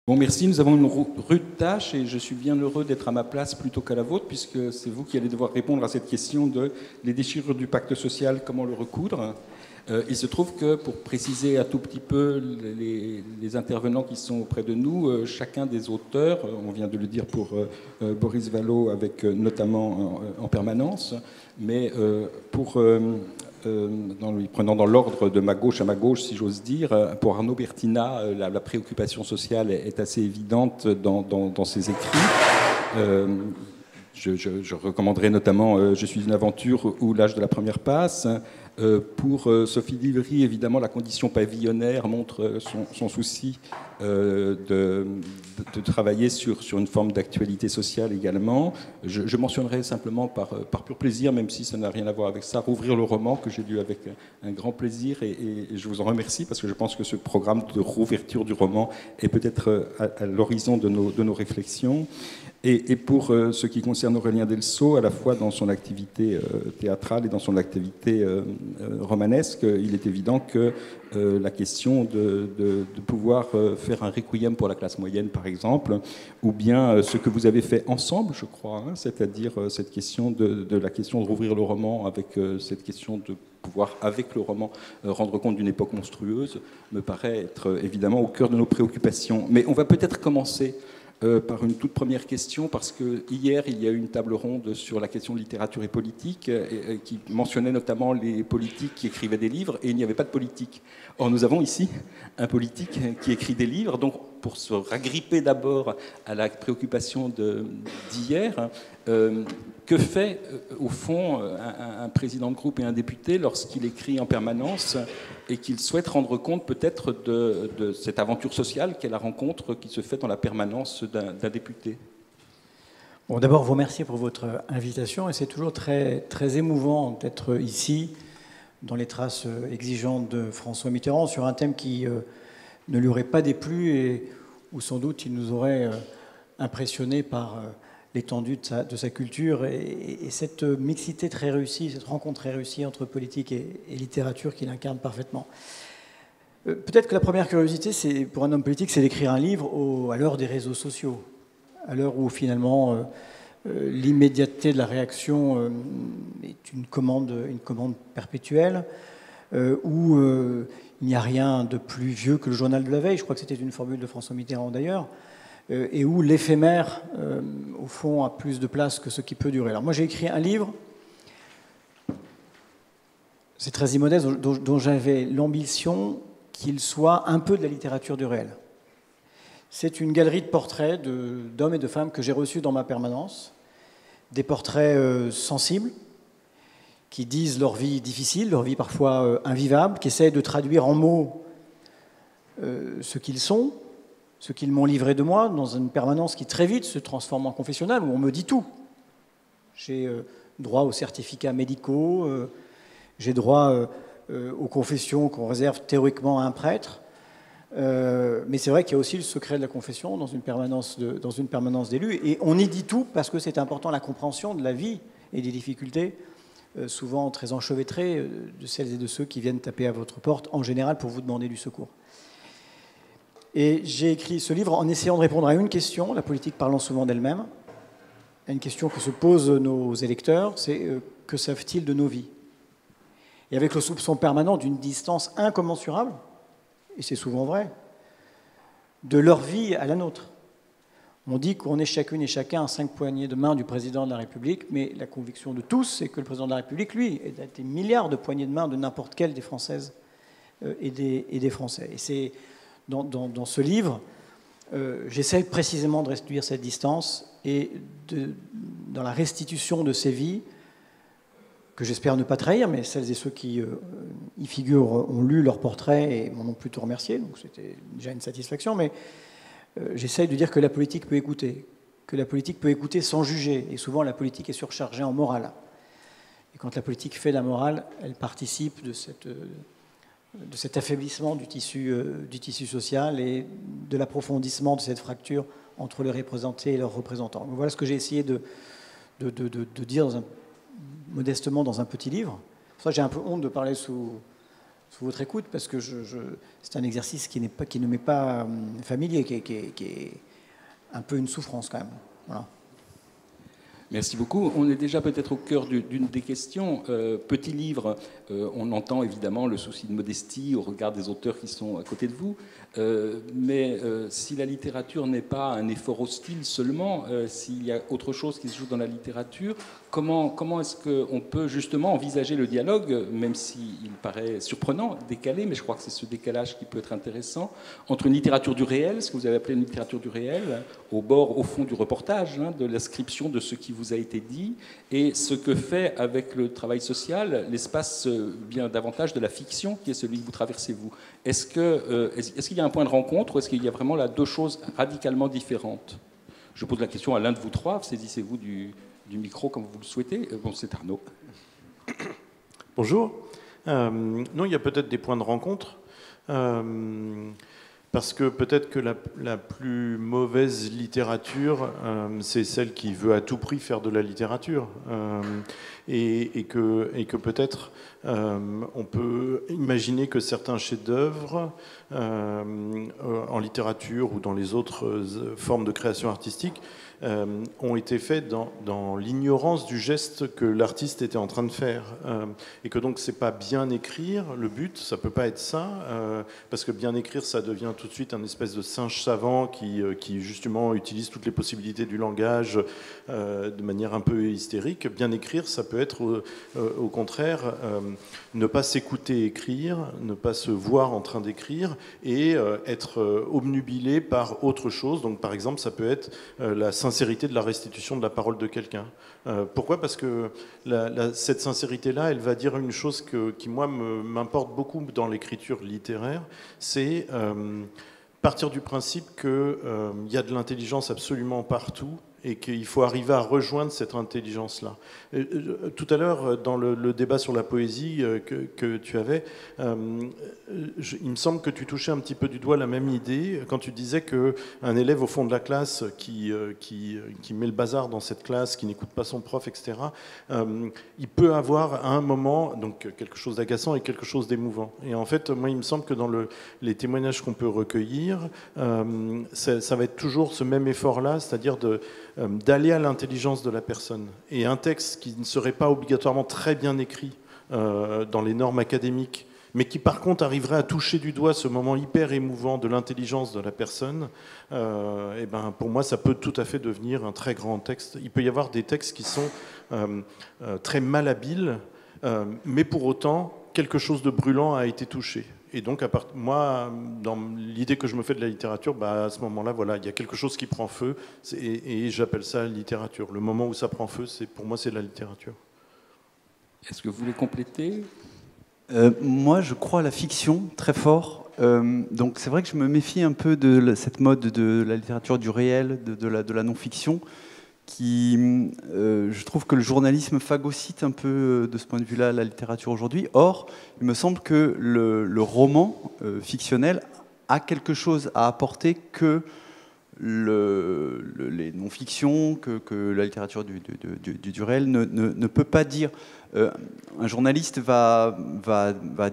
Bon, merci. Nous avons une rude tâche et je suis bien heureux d'être à ma place plutôt qu'à la vôtre, puisque c'est vous qui allez devoir répondre à cette question de les déchirures du pacte social, comment le recoudre. Il se trouve que, pour préciser un tout petit peu les intervenants qui sont auprès de nous, chacun des auteurs, on vient de le dire pour Boris Vallaud, avec notamment en permanence, mais prenant dans l'ordre de ma gauche à ma gauche, si j'ose dire, pour Arnaud Bertina, la préoccupation sociale est assez évidente dans ses écrits. Je recommanderais notamment Je suis une aventure ou L'âge de la première passe. Pour Sophie Divry, évidemment, la condition pavillonnaire montre son souci de travailler sur une forme d'actualité sociale également. Je mentionnerai simplement par pur plaisir, même si ça n'a rien à voir avec ça, Rouvrir le roman, que j'ai lu avec un grand plaisir, et je vous en remercie, parce que je pense que ce programme de rouverture du roman est peut-être à l'horizon de nos réflexions. Et pour ce qui concerne Aurélien Delceau, à la fois dans son activité théâtrale et dans son activité romanesque, il est évident que la question de pouvoir faire un requiem pour la classe moyenne, par exemple, ou bien ce que vous avez fait ensemble, je crois, hein, c'est-à-dire cette question de la question de rouvrir le roman avec cette question de pouvoir, avec le roman, rendre compte d'une époque monstrueuse, me paraît être évidemment au cœur de nos préoccupations. Mais on va peut-être commencer par une toute première question, parce que hier il y a eu une table ronde sur la question de littérature et politique qui mentionnait notamment les politiques qui écrivaient des livres, et il n'y avait pas de politique. Or nous avons ici un politique qui écrit des livres, donc pour se ragripper d'abord à la préoccupation d'hier, que fait au fond un président de groupe et un député lorsqu'il écrit en permanence et qu'il souhaite rendre compte peut-être de cette aventure sociale qu'est la rencontre qui se fait dans la permanence d'un député? Bon, d'abord, vous remercier pour votre invitation, et c'est toujours très, très émouvant d'être ici, dans les traces exigeantes de François Mitterrand, sur un thème qui ne lui aurait pas déplu et où sans doute il nous aurait impressionné par l'étendue de sa culture et cette mixité très réussie, cette rencontre très réussie entre politique et littérature qu'il incarne parfaitement. Peut-être que la première curiosité, pour un homme politique, c'est d'écrire un livre à l'heure des réseaux sociaux, à l'heure où finalement l'immédiateté de la réaction est une commande perpétuelle, où il n'y a rien de plus vieux que le journal de la veille, je crois que c'était une formule de François Mitterrand d'ailleurs, et où l'éphémère, au fond, a plus de place que ce qui peut durer. Alors moi, j'ai écrit un livre, c'est très immodeste, dont j'avais l'ambition qu'il soit un peu de la littérature du réel. C'est une galerie de portraits d'hommes et de femmes que j'ai reçus dans ma permanence, des portraits sensibles, qui disent leur vie difficile, leur vie parfois invivable, qui essayent de traduire en mots ce qu'ils sont, ce qu'ils m'ont livré de moi, dans une permanence qui très vite se transforme en confessionnal, où on me dit tout. J'ai droit aux certificats médicaux, j'ai droit aux confessions qu'on réserve théoriquement à un prêtre, mais c'est vrai qu'il y a aussi le secret de la confession dans une permanence d'élus, et on y dit tout parce que c'est important, la compréhension de la vie et des difficultés, souvent très enchevêtrées, de celles et de ceux qui viennent taper à votre porte, en général pour vous demander du secours. Et j'ai écrit ce livre en essayant de répondre à une question, la politique parlant souvent d'elle-même, à une question que se posent nos électeurs, c'est que savent-ils de nos vies? Et avec le soupçon permanent d'une distance incommensurable, et c'est souvent vrai, de leur vie à la nôtre. On dit qu'on est chacune et chacun à 5 poignées de main du président de la République, mais la conviction de tous, c'est que le président de la République, lui, est à des milliards de poignées de main de n'importe quelle des Françaises et des Français. Et c'est dans ce livre, j'essaie précisément de réduire cette distance et dans la restitution de ces vies, que j'espère ne pas trahir, mais celles et ceux qui y figurent ont lu leurs portraits et m'en ont plutôt remercié, donc c'était déjà une satisfaction, mais j'essaye de dire que la politique peut écouter sans juger, et souvent la politique est surchargée en morale. Et quand la politique fait la morale, elle participe de cet affaiblissement du tissu social et de l'approfondissement de cette fracture entre les représentés et leurs représentants. Donc voilà ce que j'ai essayé de dire modestement dans un petit livre. Pour ça, j'ai un peu honte de parler sous sous votre écoute, parce que c'est un exercice qui ne m'est pas familier, qui est un peu une souffrance quand même. Voilà. Merci beaucoup. On est déjà peut-être au cœur d'une des questions. Petit livre, on entend évidemment le souci de modestie au regard des auteurs qui sont à côté de vous. Mais si la littérature n'est pas un effort hostile seulement, s'il y a autre chose qui se joue dans la littérature, comment est-ce qu'on peut justement envisager le dialogue, même s'il paraît surprenant, décalé, mais je crois que c'est ce décalage qui peut être intéressant, entre une littérature du réel, ce que vous avez appelé une littérature du réel, au bord, au fond du reportage, de l'inscription de ce qui vous a été dit, et ce que fait avec le travail social l'espace bien davantage de la fiction, qui est celui que vous traversez vous. Est-ce qu'il y a un point de rencontre, ou est-ce qu'il y a vraiment là deux choses radicalement différentes? Je pose la question à l'un de vous trois, saisissez-vous du micro comme vous le souhaitez. Bon, c'est Arnaud. Bonjour. Non, il y a peut-être des points de rencontre. Parce que peut-être que la plus mauvaise littérature, c'est celle qui veut à tout prix faire de la littérature. Et que peut-être on peut imaginer que certains chefs-d'œuvre en littérature ou dans les autres formes de création artistique ont été faits dans l'ignorance du geste que l'artiste était en train de faire. Et que donc c'est pas bien écrire, le but, ça peut pas être ça, parce que bien écrire, ça devient tout de suite un espèce de singe savant qui justement utilise toutes les possibilités du langage de manière un peu hystérique. Bien écrire, ça peut être au contraire ne pas s'écouter écrire, ne pas se voir en train d'écrire et être obnubilé par autre chose. Donc par exemple, ça peut être la sincérité de la restitution de la parole de quelqu'un. Pourquoi ? Parce que cette sincérité-là, elle va dire une chose qui moi, m'importe beaucoup dans l'écriture littéraire, c'est partir du principe qu'il y a de l'intelligence absolument partout et qu'il faut arriver à rejoindre cette intelligence-là. Tout à l'heure, dans le débat sur la poésie que tu avais, il me semble que tu touchais un petit peu du doigt la même idée quand tu disais qu'un élève au fond de la classe qui met le bazar dans cette classe, qui n'écoute pas son prof, etc., il peut avoir à un moment donc, quelque chose d'agaçant et quelque chose d'émouvant. Et en fait, moi, il me semble que dans les témoignages qu'on peut recueillir, ça va être toujours ce même effort-là, c'est-à-dire d'aller à l'intelligence de la personne. Et un texte qui ne serait pas obligatoirement très bien écrit dans les normes académiques, mais qui par contre arriverait à toucher du doigt ce moment hyper émouvant de l'intelligence de la personne, et ben pour moi ça peut tout à fait devenir un très grand texte. Il peut y avoir des textes qui sont très malhabiles, mais pour autant quelque chose de brûlant a été touché. Et donc, moi, dans l'idée que je me fais de la littérature, à ce moment-là, voilà, il y a quelque chose qui prend feu, et j'appelle ça littérature. Le moment où ça prend feu, pour moi, c'est de la littérature. Est-ce que vous voulez compléter ? Moi, je crois à la fiction très fort. Donc, c'est vrai que je me méfie un peu de cette mode de la littérature du réel, de la non-fiction, qui, je trouve que le journalisme phagocyte un peu de ce point de vue-là la littérature aujourd'hui. Or, il me semble que le roman fictionnel a quelque chose à apporter que les non-fictions, que la littérature du réel ne peut pas dire. Un journaliste va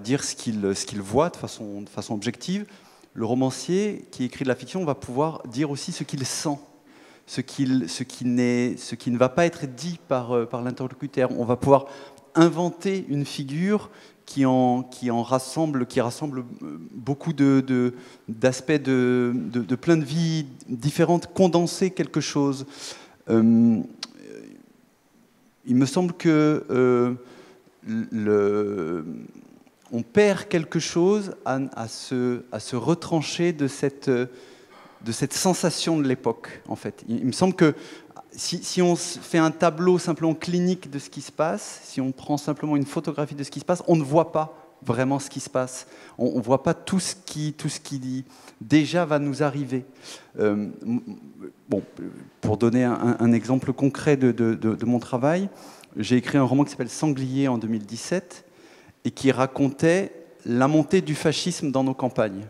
dire ce qu'il voit de façon objective. Le romancier qui écrit de la fiction va pouvoir dire aussi ce qu'il sent. Ce qui ne va pas être dit par l'interlocuteur. On va pouvoir inventer une figure qui rassemble beaucoup d'aspects de plein de vies différentes, condenser quelque chose. Il me semble que on perd quelque chose à se retrancher de cette sensation de l'époque, en fait. Il me semble que si on fait un tableau simplement clinique de ce qui se passe, si on prend simplement une photographie de ce qui se passe, on ne voit pas vraiment ce qui se passe. On ne voit pas tout ce qui déjà va nous arriver. Bon, pour donner un exemple concret de mon travail, j'ai écrit un roman qui s'appelle Sanglier en 2017 et qui racontait la montée du fascisme dans nos campagnes.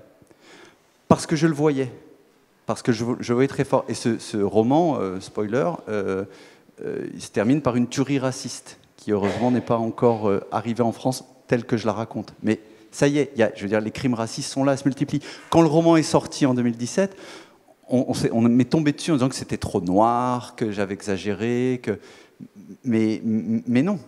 Parce que je le voyais. Parce que je voyais très fort. Et ce roman, spoiler, il se termine par une tuerie raciste, qui heureusement n'est pas encore arrivée en France telle que je la raconte. Mais Ça y est, je veux dire, les crimes racistes sont là, se multiplient. Quand le roman est sorti en 2017, on m'est tombé dessus en disant que c'était trop noir, que j'avais exagéré, mais non,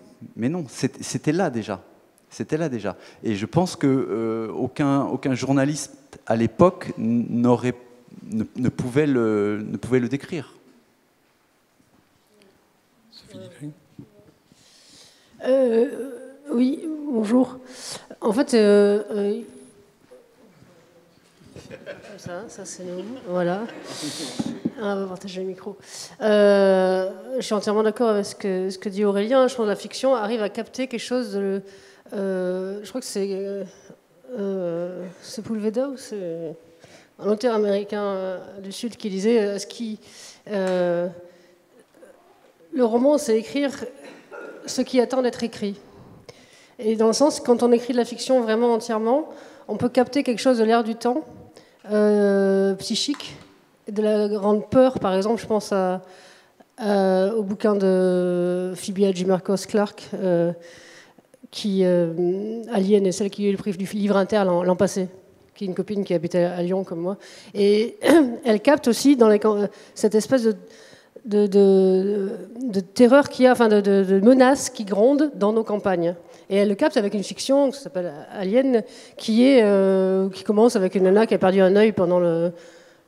c'était là déjà. C'était là déjà. Et je pense qu'aucun journaliste à l'époque ne pouvait le décrire. Oui, bonjour. En fait, ça c'est nous. Voilà. On va partager le micro. Je suis entièrement d'accord avec ce que dit Aurélien. Je pense que la fiction arrive à capter quelque chose de... je crois que c'est Sepulveda ou c'est un auteur américain du Sud qui disait le roman, c'est écrire ce qui attend d'être écrit. Et dans le sens, quand on écrit de la fiction vraiment entièrement, on peut capter quelque chose de l'air du temps, psychique, de la grande peur. Par exemple, je pense au bouquin de Phoebe Hadjimarkos Clarke, Alien, est celle qui a eu le prix du livre inter l'an passé, qui est une copine qui habitait à Lyon comme moi. Et elle capte aussi dans cette espèce de terreur qu'il y a, enfin de menaces qui grondent dans nos campagnes. Et elle le capte avec une fiction qui s'appelle Alien, qui commence avec une nana qui a perdu un œil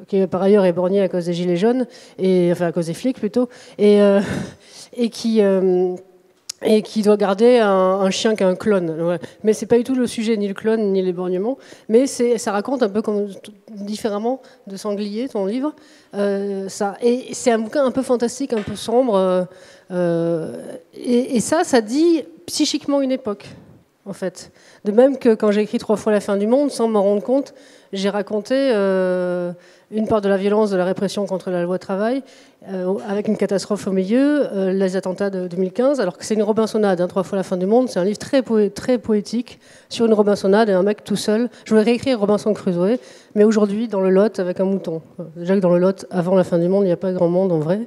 qui par ailleurs est borgnée à cause des gilets jaunes, enfin à cause des flics plutôt, et qui doit garder un chien qui est un clone. Ouais. Mais c'est pas du tout le sujet, ni le clone, ni l'éborgnement. Mais ça raconte un peu différemment de Sanglier, ton livre. Et c'est un bouquin un peu fantastique, un peu sombre. Et ça dit psychiquement une époque, en fait. De même que quand j'ai écrit 3 fois la fin du monde, sans m'en rendre compte, j'ai raconté une part de la violence de la répression contre la loi travail, avec une catastrophe au milieu, les attentats de 2015, alors que c'est une Robinsonade, 3 fois la fin du monde, c'est un livre très poétique sur une Robinsonade et un mec tout seul. Je voulais réécrire Robinson Crusoe, mais aujourd'hui dans le Lot avec un mouton. Déjà que dans le Lot, avant la fin du monde, il n'y a pas grand monde en vrai.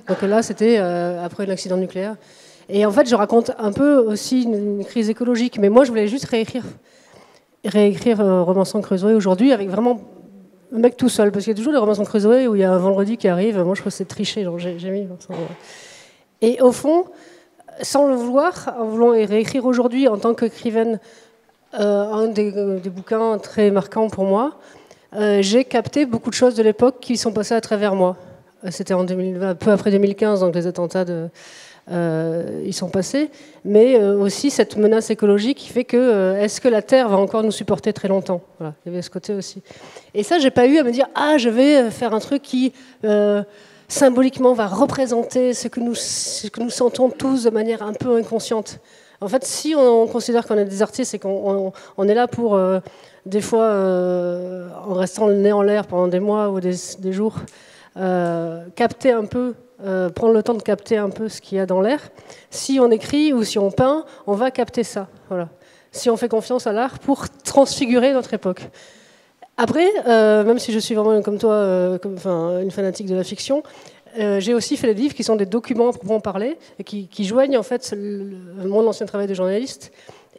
Donc là, c'était après l'accident nucléaire. Et en fait, je raconte un peu aussi une crise écologique, mais moi, je voulais juste réécrire Robinson Crusoe aujourd'hui avec vraiment un mec tout seul, parce qu'il y a toujours les Robinson Crusoe où il y a un vendredi qui arrive. Moi, je trouve que c'est triché, genre j'ai mis. Et au fond, sans le vouloir, en voulant réécrire aujourd'hui en tant qu'écrivaine un des bouquins très marquants pour moi, j'ai capté beaucoup de choses de l'époque qui sont passées à travers moi. C'était en 2020, peu après 2015, donc les attentats ils sont passés, mais aussi cette menace écologique qui fait que est-ce que la Terre va encore nous supporter très longtemps? Voilà, il y avait ce côté aussi. Et ça, j'ai pas eu à me dire je vais faire un truc qui symboliquement va représenter ce que nous sentons tous de manière un peu inconsciente. En fait, si on considère qu'on est des artistes et qu'on est là pour des fois en restant le nez en l'air pendant des mois ou des jours, capter un peu. Prendre le temps de capter un peu ce qu'il y a dans l'air. Si on écrit ou si on peint, on va capter ça. Voilà. Si on fait confiance à l'art pour transfigurer notre époque. Après, même si je suis vraiment comme toi, une fanatique de la fiction, j'ai aussi fait des livres qui sont des documents proprement parler et qui joignent en fait mon ancien travail de journaliste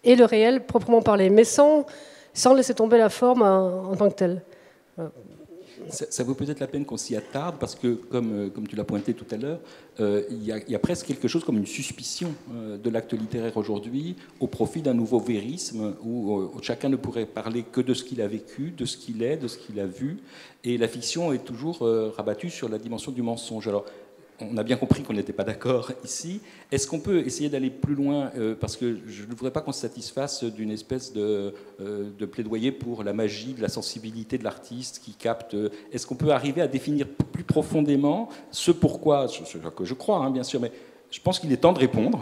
et le réel proprement parler, mais sans laisser tomber la forme en tant que telle. Voilà. Ça vaut peut-être la peine qu'on s'y attarde parce que, comme tu l'as pointé tout à l'heure, il y a presque quelque chose comme une suspicion de l'acte littéraire aujourd'hui au profit d'un nouveau vérisme où chacun ne pourrait parler que de ce qu'il a vécu, de ce qu'il est, de ce qu'il a vu. Et la fiction est toujours rabattue sur la dimension du mensonge. Alors, on a bien compris qu'on n'était pas d'accord ici. Est-ce qu'on peut essayer d'aller plus loin parce que je ne voudrais pas qu'on se satisfasse d'une espèce de plaidoyer pour la magie, de la sensibilité de l'artiste qui capte. Est-ce qu'on peut arriver à définir plus profondément ce pourquoi, ce que je crois, bien sûr, mais je pense qu'il est temps de répondre.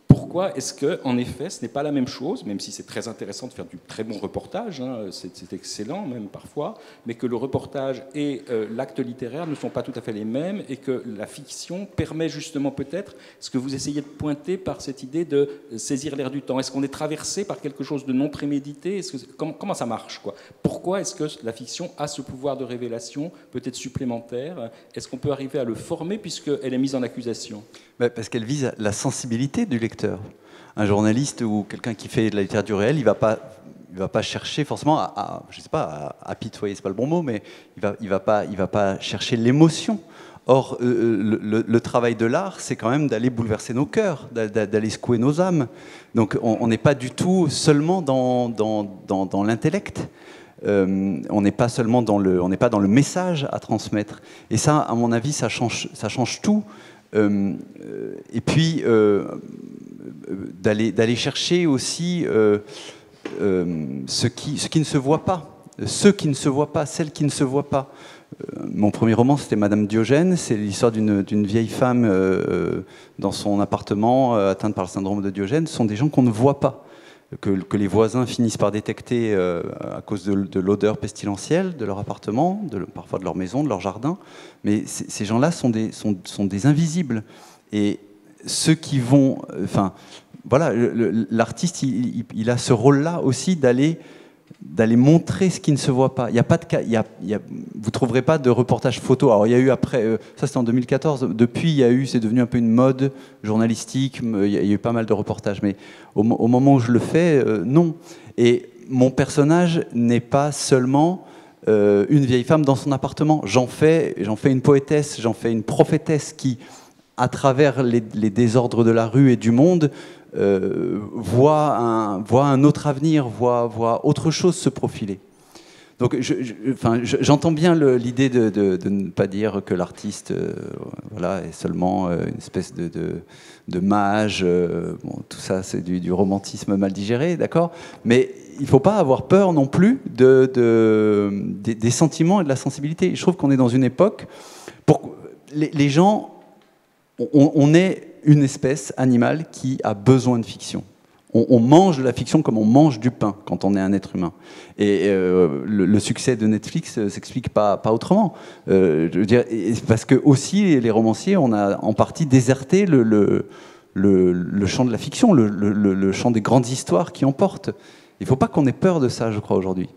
Pourquoi est-ce que, en effet, ce n'est pas la même chose, même si c'est très intéressant de faire du très bon reportage, c'est excellent même parfois, mais que le reportage et l'acte littéraire ne sont pas tout à fait les mêmes et que la fiction permet justement peut-être ce que vous essayez de pointer par cette idée de saisir l'air du temps. Est-ce qu'on est traversé par quelque chose de non prémédité? Comment ça marche, quoi? Pourquoi est-ce que la fiction a ce pouvoir de révélation peut-être supplémentaire? Est-ce qu'on peut arriver à le former puisqu'elle est mise en accusation? Parce qu'elle vise la sensibilité du lecteur. Un journaliste ou quelqu'un qui fait de la littérature réelle, il va pas va pas chercher forcément je sais pas, à apitoyer, c'est pas le bon mot, mais il va pas chercher l'émotion. Or, le travail de l'art, c'est quand même d'aller bouleverser nos cœurs, d'aller secouer nos âmes. Donc, on n'est pas du tout seulement dans l'intellect. On n'est pas seulement dans le message à transmettre. Et ça, à mon avis, ça change tout. Et puis, d'aller chercher aussi ce qui ne se voit pas, ceux qui ne se voient pas, celles qui ne se voient pas. Mon premier roman, c'était Madame Diogène. C'est l'histoire d'une vieille femme dans son appartement atteinte par le syndrome de Diogène. Ce sont des gens qu'on ne voit pas, que les voisins finissent par détecter à cause de l'odeur pestilentielle de leur appartement, parfois de leur maison, de leur jardin. Mais ces gens-là sont des invisibles. Et ceux qui vont... Enfin, voilà, l'artiste, il a ce rôle-là aussi d'aller montrer ce qui ne se voit pas. Il y a pas de cas, vous trouverez pas de reportage photo. Alors il y a eu après, ça c'était en 2014. Depuis, c'est devenu un peu une mode journalistique. Il y a eu pas mal de reportages, mais au moment où je le fais, non. Et mon personnage n'est pas seulement une vieille femme dans son appartement. J'en fais une poétesse, j'en fais une prophétesse qui, à travers les désordres de la rue et du monde, voit un autre avenir, voit autre chose se profiler. Donc j'entends bien l'idée de ne pas dire que l'artiste est seulement une espèce de mage. Bon, tout ça, c'est du romantisme mal digéré, d'accord ? Mais il ne faut pas avoir peur non plus des sentiments et de la sensibilité. Je trouve qu'on est dans une époque... Les gens... On est une espèce animale qui a besoin de fiction. On mange de la fiction comme on mange du pain quand on est un être humain. Et le succès de Netflix ne s'explique pas autrement. Je veux dire, parce que aussi, les romanciers, on a en partie déserté le champ de la fiction, le champ des grandes histoires qui emportent. Il ne faut pas qu'on ait peur de ça, je crois, aujourd'hui.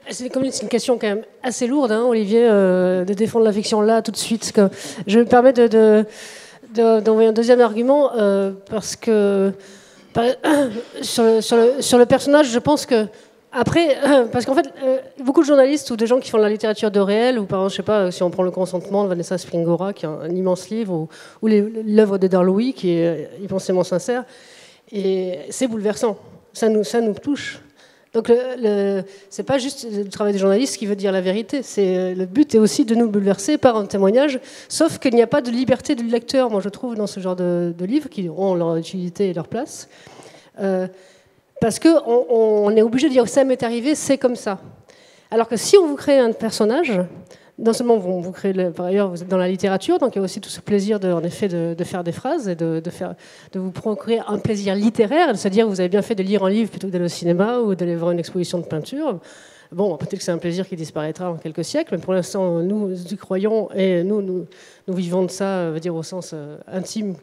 C'est une question quand même assez lourde, hein, Olivier, de défendre la fiction là tout de suite. Je me permets d'envoyer un deuxième argument parce que sur le personnage, je pense que après, parce qu'en fait, beaucoup de journalistes ou de gens qui font de la littérature de réel, ou par exemple, je sais pas, si on prend Le Consentement de Vanessa Springora, qui est un immense livre, ou l'œuvre d'Edgar Louis, qui est immensément sincère, et c'est bouleversant. Ça nous touche. Donc c'est pas juste le travail des journalistes qui veut dire la vérité. Le but est aussi de nous bouleverser par un témoignage, sauf qu'il n'y a pas de liberté du lecteur, moi je trouve, dans ce genre de livres qui ont leur utilité et leur place. Parce qu'on est obligé de dire ça m'est arrivé, c'est comme ça. Alors que si on vous crée un personnage, non seulement vous créez, par ailleurs vous êtes dans la littérature, donc il y a aussi tout ce plaisir en effet de faire des phrases et de vous procurer un plaisir littéraire, et de se dire vous avez bien fait de lire un livre plutôt que d'aller au cinéma ou d'aller voir une exposition de peinture. Bon, peut-être que c'est un plaisir qui disparaîtra en quelques siècles, mais pour l'instant nous y croyons et nous vivons de ça, veut dire au sens intime,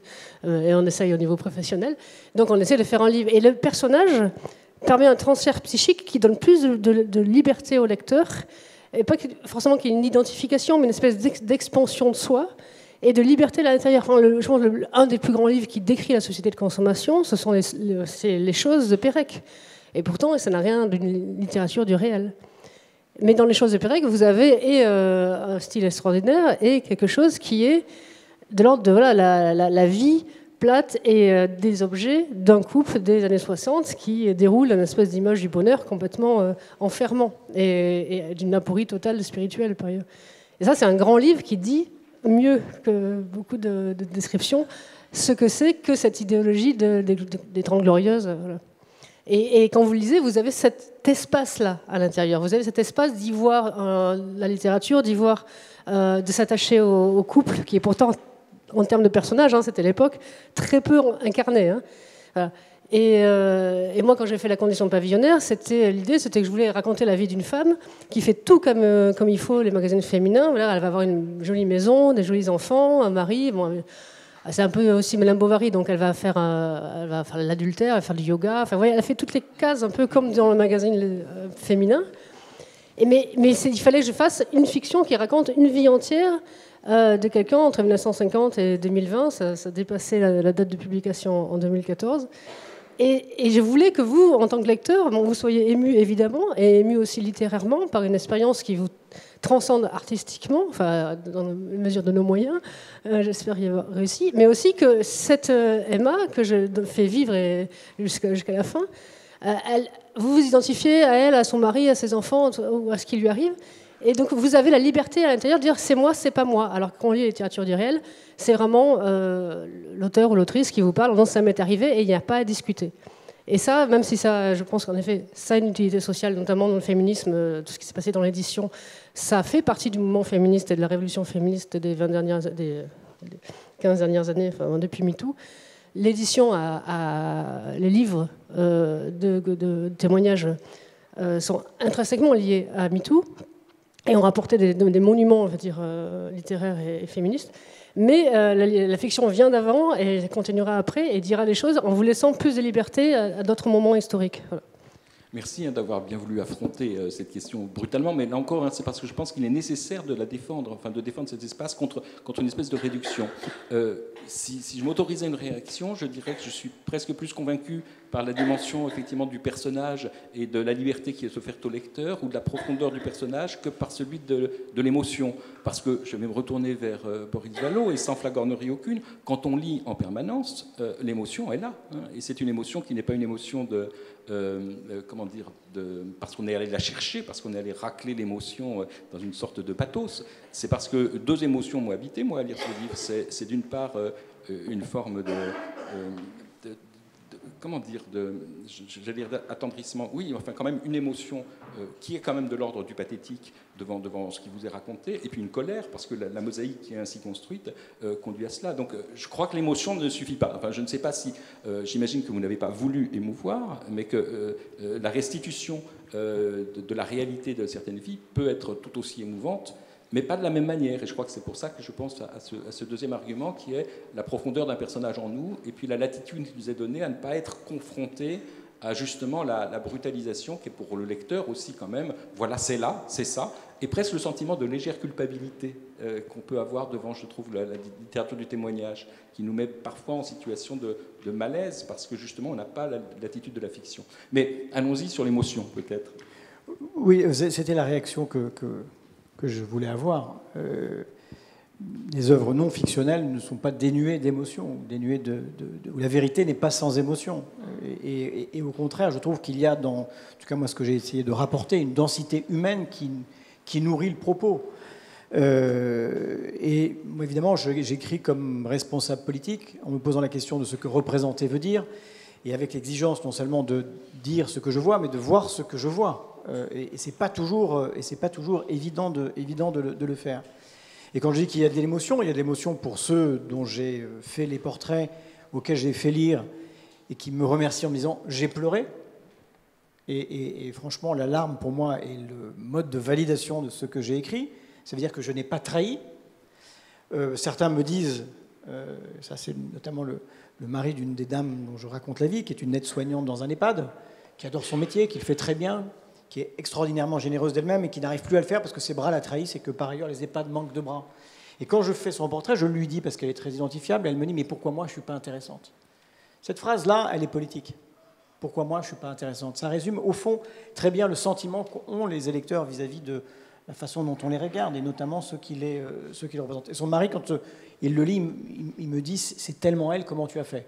et on essaye au niveau professionnel. Donc on essaie de faire un livre. Et le personnage permet un transfert psychique qui donne plus de liberté au lecteur. Et pas forcément qu'il y ait une identification, mais une espèce d'expansion de soi et de liberté à l'intérieur. Enfin, je pense un des plus grands livres qui décrit la société de consommation, ce sont les choses de Pérec. Et pourtant, ça n'a rien d'une littérature du réel. Mais dans les choses de Pérec, vous avez un style extraordinaire et quelque chose qui est de l'ordre de la vie plate et des objets d'un couple des années 60 qui déroule une espèce d'image du bonheur complètement enfermant et d'une aporie totale spirituelle par ailleurs. Et ça, c'est un grand livre qui dit mieux que beaucoup de descriptions ce que c'est que cette idéologie des Trente Glorieuses. Voilà. Et quand vous le lisez, vous avez cet espace-là à l'intérieur. Vous avez cet espace d'y voir la littérature, d'y voir, de s'attacher au couple qui est pourtant, en termes de personnages, hein, c'était l'époque, très peu incarné. Hein. Voilà. Et moi, quand j'ai fait La Condition pavillonnaire, l'idée, c'était que je voulais raconter la vie d'une femme qui fait tout comme il faut, les magazines féminins. Voilà, elle va avoir une jolie maison, des jolis enfants, un mari. Bon, c'est un peu aussi Madame Bovary, donc elle va faire l'adultère, elle va faire du yoga. Enfin, voilà, elle a fait toutes les cases, un peu comme dans le magazine féminin. Mais il fallait que je fasse une fiction qui raconte une vie entière de quelqu'un entre 1950 et 2020, ça dépassait la date de publication en 2014. Et je voulais que vous, en tant que lecteur, vous soyez ému évidemment, et ému aussi littérairement par une expérience qui vous transcende artistiquement, enfin dans la mesure de nos moyens, j'espère y avoir réussi, mais aussi que cette Emma, que je fais vivre jusqu'à la fin, vous vous identifiez à elle, à son mari, à ses enfants, ou à ce qui lui arrive, et donc vous avez la liberté à l'intérieur de dire c'est moi, c'est pas moi. Alors qu'on lit la littérature du réel, c'est vraiment l'auteur ou l'autrice qui vous parle en disant ça m'est arrivé et il n'y a pas à discuter. Et ça, même si ça, je pense qu'en effet, ça a une utilité sociale, notamment dans le féminisme, tout ce qui s'est passé dans l'édition, ça fait partie du mouvement féministe et de la révolution féministe des 15 dernières années, enfin, depuis MeToo. L'édition les livres de témoignages sont intrinsèquement liés à MeToo et ont rapporté des monuments, on va dire, littéraires et féministes. Mais la fiction vient d'avant et continuera après et dira les choses en vous laissant plus de liberté à d'autres moments historiques. Voilà. Merci d'avoir bien voulu affronter cette question brutalement, mais là encore, c'est parce que je pense qu'il est nécessaire de la défendre, enfin de défendre cet espace contre une espèce de réduction. Si je m'autorisais une réaction, je dirais que je suis presque plus convaincu par la dimension effectivement du personnage et de la liberté qui est offerte au lecteur ou de la profondeur du personnage que par celui de l'émotion. Parce que je vais me retourner vers Boris Vallaud et sans flagornerie aucune, quand on lit en permanence, l'émotion est là. Hein, et c'est une émotion qui n'est pas une émotion de... parce qu'on est allé la chercher, parce qu'on est allé racler l'émotion dans une sorte de pathos. C'est parce que deux émotions m'ont habité, moi, à lire ce livre. C'est d'une part une forme j'allais dire d'attendrissement, oui, enfin quand même une émotion qui est quand même de l'ordre du pathétique devant ce qui vous est raconté, et puis une colère, parce que la mosaïque qui est ainsi construite conduit à cela. Donc je crois que l'émotion ne suffit pas. Enfin, je ne sais pas si, j'imagine que vous n'avez pas voulu émouvoir, mais que la restitution de la réalité de certaines vies peut être tout aussi émouvante, mais pas de la même manière. Et je crois que c'est pour ça que je pense à ce deuxième argument qui est la profondeur d'un personnage en nous et puis la latitude qui nous est donnée à ne pas être confronté à justement la brutalisation qui est pour le lecteur aussi quand même, voilà, c'est là, c'est ça, et presque le sentiment de légère culpabilité qu'on peut avoir devant, je trouve, la littérature du témoignage, qui nous met parfois en situation de malaise parce que justement on n'a pas la latitude de la fiction. Mais allons-y sur l'émotion peut-être. Oui, c'était la réaction que je voulais avoir. Les œuvres non fictionnelles ne sont pas dénuées d'émotion, où la vérité n'est pas sans émotion. Et au contraire, je trouve qu'il y a en tout cas moi ce que j'ai essayé de rapporter, une densité humaine qui nourrit le propos. Et moi, évidemment, j'écris comme responsable politique, en me posant la question de ce que représenter veut dire, et avec l'exigence non seulement de dire ce que je vois, mais de voir ce que je vois. Et c'est pas toujours évident de le faire. Et quand je dis qu'il y a de l'émotion, il y a de l'émotion pour ceux dont j'ai fait les portraits, auxquels j'ai fait lire, et qui me remercient en me disant « j'ai pleuré ». Et franchement, la larme, pour moi, est le mode de validation de ce que j'ai écrit. Ça veut dire que je n'ai pas trahi. Certains me disent, ça c'est notamment le mari d'une des dames dont je raconte la vie, qui est une aide-soignante dans un EHPAD, qui adore son métier, qui le fait très bien, qui est extraordinairement généreuse d'elle-même et qui n'arrive plus à le faire parce que ses bras la trahissent et que par ailleurs les EHPAD manquent de bras. Et quand je fais son portrait, je lui dis, parce qu'elle est très identifiable, elle me dit « mais pourquoi moi je ne suis pas intéressante ?» Cette phrase-là, elle est politique. Pourquoi moi je ne suis pas intéressante? Ça résume au fond très bien le sentiment qu'ont les électeurs vis-à-vis de la façon dont on les regarde, et notamment ceux qui les représentent. Et son mari, quand il le lit, il me dit « c'est tellement elle, comment tu as fait ?»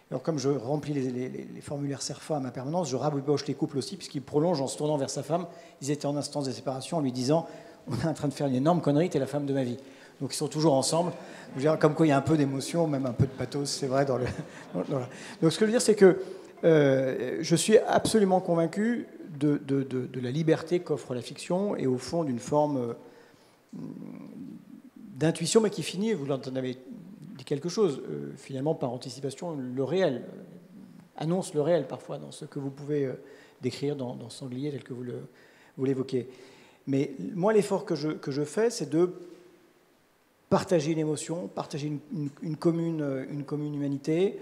Alors, comme je remplis les formulaires CERFA à ma permanence, je raboche les couples aussi, puisqu'il prolonge en se tournant vers sa femme. Ils étaient en instance de séparation en lui disant « on est en train de faire une énorme connerie, t'es la femme de ma vie ». Donc ils sont toujours ensemble. Je veux dire, comme quoi il y a un peu d'émotion, même un peu de pathos, c'est vrai. Voilà. Donc ce que je veux dire, c'est que je suis absolument convaincu de la liberté qu'offre la fiction et au fond d'une forme d'intuition, mais qui finit, vous en avez dit quelque chose, finalement par anticipation, le réel, annonce le réel parfois dans ce que vous pouvez décrire dans Sanglier tel que vous l'évoquez. Mais moi, l'effort que je fais, c'est de partager une émotion, partager une commune humanité,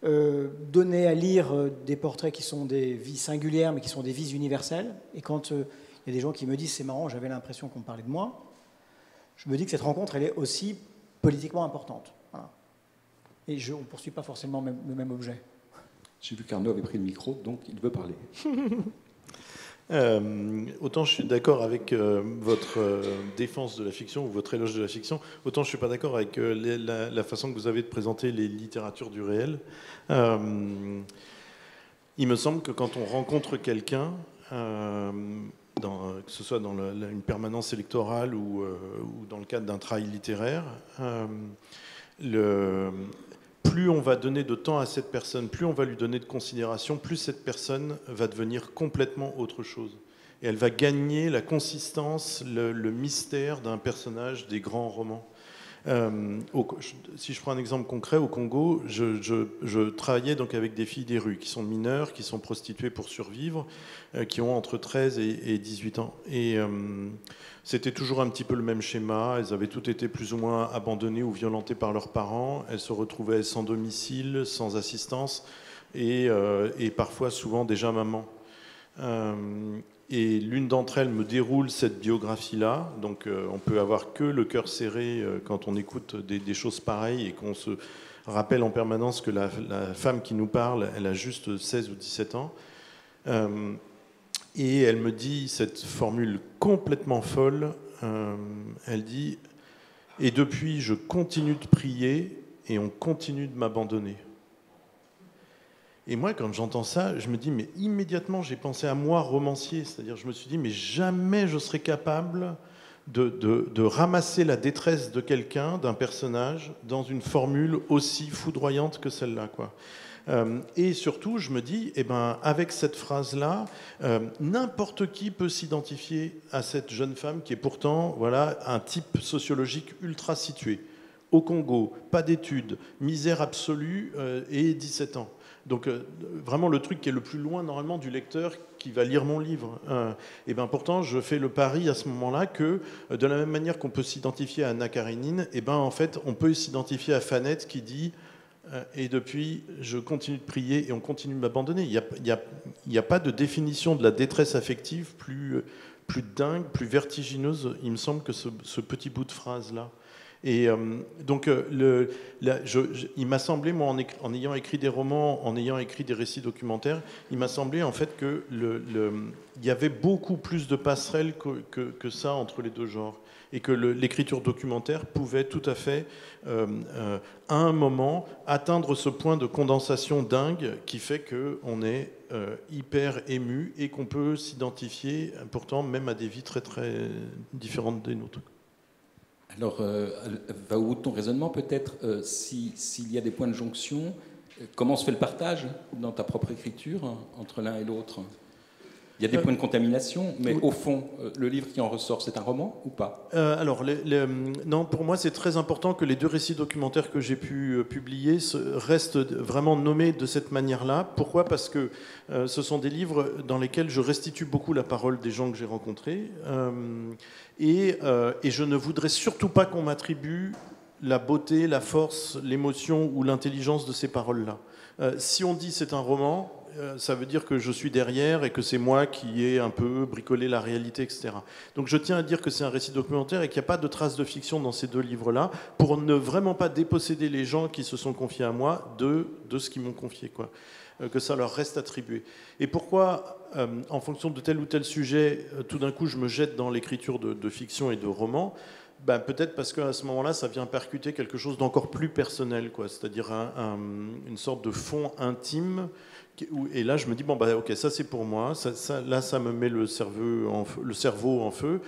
donner à lire des portraits qui sont des vies singulières, mais qui sont des vies universelles. Et quand il y a des gens qui me disent « c'est marrant, j'avais l'impression qu'on parlait de moi », je me dis que cette rencontre, elle est aussi politiquement importante. Voilà. Et on ne poursuit pas forcément le même objet. J'ai vu qu'Arnaud avait pris le micro, donc il veut parler. Autant je suis d'accord avec votre défense de la fiction ou votre éloge de la fiction, autant je ne suis pas d'accord avec la façon que vous avez de présenter les littératures du réel. Il me semble que quand on rencontre quelqu'un, que ce soit dans une permanence électorale ou dans le cadre d'un travail littéraire, plus on va donner de temps à cette personne, plus on va lui donner de considération, plus cette personne va devenir complètement autre chose. Et elle va gagner la consistance, le mystère d'un personnage des grands romans. Si je prends un exemple concret, au Congo, je travaillais donc avec des filles des rues qui sont mineures, qui sont prostituées pour survivre, qui ont entre 13 et 18 ans. Et c'était toujours un petit peu le même schéma. Elles avaient toutes été plus ou moins abandonnées ou violentées par leurs parents. Elles se retrouvaient sans domicile, sans assistance et parfois souvent déjà maman. Et l'une d'entre elles me déroule cette biographie-là. Donc on peut avoir que le cœur serré quand on écoute des choses pareilles et qu'on se rappelle en permanence que la femme qui nous parle, elle a juste 16 ou 17 ans. Et elle me dit cette formule complètement folle. Elle dit « Et depuis, je continue de prier et on continue de m'abandonner. » Et moi, quand j'entends ça, je me dis, mais immédiatement, j'ai pensé à moi, romancier. C'est-à-dire, je me suis dit, mais jamais je serais capable de ramasser la détresse de quelqu'un, d'un personnage, dans une formule aussi foudroyante que celle-là, quoi. Et surtout, je me dis, eh ben, avec cette phrase-là, n'importe qui peut s'identifier à cette jeune femme qui est pourtant, voilà, un type sociologique ultra situé. Au Congo, pas d'études, misère absolue et 17 ans. Donc vraiment le truc qui est le plus loin normalement du lecteur qui va lire mon livre. Et ben pourtant je fais le pari à ce moment-là que de la même manière qu'on peut s'identifier à Anna Karénine, et ben en fait on peut s'identifier à Fanette qui dit et depuis je continue de prier et on continue de m'abandonner. Il n'y a pas de définition de la détresse affective plus dingue, plus vertigineuse, il me semble, que ce petit bout de phrase là. Et donc, il m'a semblé, moi, en ayant écrit des romans, en ayant écrit des récits documentaires, il m'a semblé en fait que il y avait beaucoup plus de passerelles que ça entre les deux genres, et que l'écriture documentaire pouvait tout à fait, à un moment, atteindre ce point de condensation dingue qui fait qu'on est hyper ému et qu'on peut s'identifier, pourtant, même à des vies très très différentes des nôtres. Alors, va au bout de ton raisonnement, peut-être, s'il y a des points de jonction, comment se fait le partage dans ta propre écriture entre l'un et l'autre ? Il y a des points de contamination, mais au fond, le livre qui en ressort, c'est un roman ou pas ? Alors, non, pour moi, c'est très important que les deux récits documentaires que j'ai pu publier restent vraiment nommés de cette manière-là. Pourquoi ? Parce que ce sont des livres dans lesquels je restitue beaucoup la parole des gens que j'ai rencontrés. Et je ne voudrais surtout pas qu'on m'attribue la beauté, la force, l'émotion ou l'intelligence de ces paroles-là. Si on dit c'est un roman, ça veut dire que je suis derrière et que c'est moi qui ai un peu bricolé la réalité, etc. Donc je tiens à dire que c'est un récit documentaire et qu'il n'y a pas de traces de fiction dans ces deux livres-là, pour ne vraiment pas déposséder les gens qui se sont confiés à moi de ce qu'ils m'ont confié, quoi. Que ça leur reste attribué. Et pourquoi, en fonction de tel ou tel sujet, tout d'un coup je me jette dans l'écriture de fiction et de romans ? Ben, peut-être parce qu'à ce moment-là, ça vient percuter quelque chose d'encore plus personnel, quoi. C'est-à-dire une sorte de fond intime. Et là, je me dis, bon, bah, ok, ça c'est pour moi. Là, ça me met le cerveau en feu.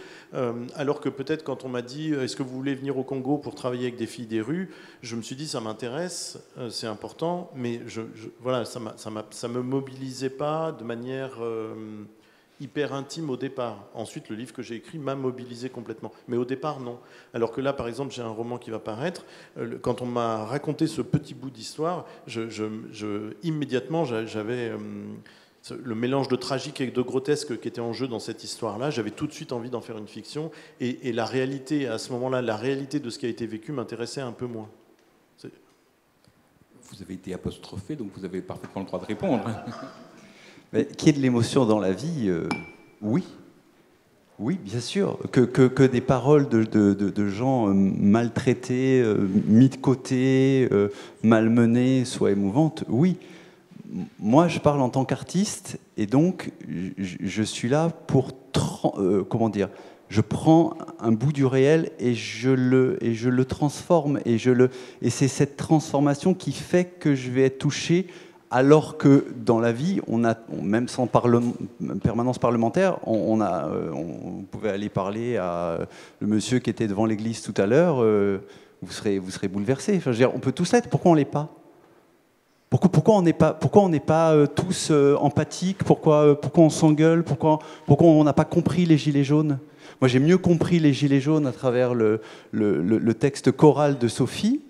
Alors que peut-être quand on m'a dit, est-ce que vous voulez venir au Congo pour travailler avec des filles des rues, je me suis dit, ça m'intéresse, c'est important, mais voilà, ça me mobilisait pas de manière hyper intime au départ. Ensuite, le livre que j'ai écrit m'a mobilisé complètement. Mais au départ, non. Alors que là, par exemple, j'ai un roman qui va paraître. Quand on m'a raconté ce petit bout d'histoire, immédiatement, j'avais le mélange de tragique et de grotesque qui était en jeu dans cette histoire-là. J'avais tout de suite envie d'en faire une fiction. Et la réalité, à ce moment-là, la réalité de ce qui a été vécu m'intéressait un peu moins. Vous avez été apostrophé, donc vous avez parfaitement le droit de répondre. Mais qu'il y ait de l'émotion dans la vie, oui. Oui, bien sûr. Que des paroles de gens maltraités, mis de côté, malmenés soient émouvantes, oui. moi, je parle en tant qu'artiste, et donc je suis là pour, comment dire, je prends un bout du réel et je le transforme, et c'est cette transformation qui fait que je vais être touché, alors que dans la vie, même sans permanence parlementaire, on pouvait aller parler à le monsieur qui était devant l'église tout à l'heure, vous serez bouleversé. Enfin, je veux dire, on peut tous l'être, pourquoi on ne l'est pas ? Pourquoi on n'est pas tous empathiques ? Pourquoi on s'engueule ? Pourquoi on n'a pas compris les Gilets jaunes ? Moi, j'ai mieux compris les Gilets jaunes à travers le texte choral de Sophie,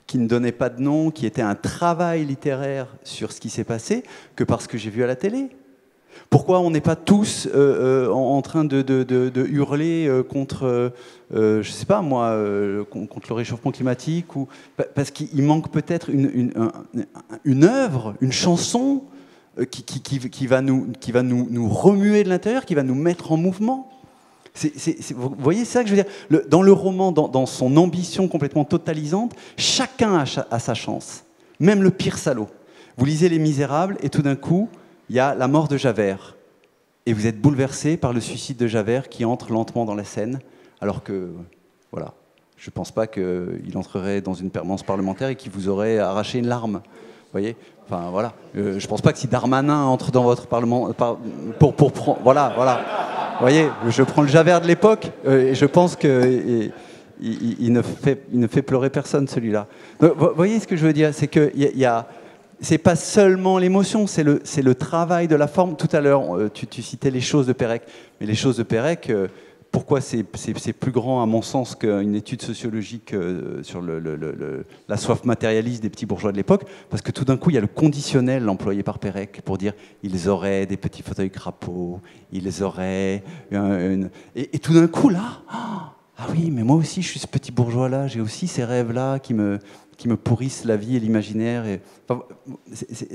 qui ne donnait pas de nom, qui était un travail littéraire sur ce qui s'est passé, que parce que j'ai vu à la télé. Pourquoi on n'est pas tous en train de hurler contre, je sais pas moi, contre le réchauffement climatique, parce qu'il manque peut-être une œuvre, une chanson qui va nous remuer de l'intérieur, qui va nous mettre en mouvement. Vous voyez, c'est ça que je veux dire. Dans le roman, dans son ambition complètement totalisante, chacun a sa chance, même le pire salaud. Vous lisez Les Misérables et tout d'un coup, il y a la mort de Javert. Et vous êtes bouleversé par le suicide de Javert qui entre lentement dans la scène, alors que, voilà, je ne pense pas qu'il entrerait dans une permanence parlementaire et qu'il vous aurait arraché une larme. Vous voyez ? Enfin, voilà. Je ne pense pas que si Darmanin entre dans votre parlement... pour prendre... Voilà. Vous voyez, je prends le Javert de l'époque, et je pense qu'il ne fait pleurer personne, celui-là. Vous voyez ce que je veux dire ? C'est que c'est pas seulement l'émotion, c'est le travail de la forme. Tout à l'heure, tu citais les choses de Pérec. Mais les choses de Pérec, pourquoi c'est plus grand, à mon sens, qu'une étude sociologique sur la soif matérialiste des petits bourgeois de l'époque ? Parce que tout d'un coup, il y a le conditionnel employé par Pérec pour dire ils auraient des petits fauteuils crapauds, ils auraient... Et tout d'un coup, là, ah oui, mais moi aussi, je suis ce petit bourgeois-là, j'ai aussi ces rêves-là qui me pourrissent la vie et l'imaginaire. Enfin,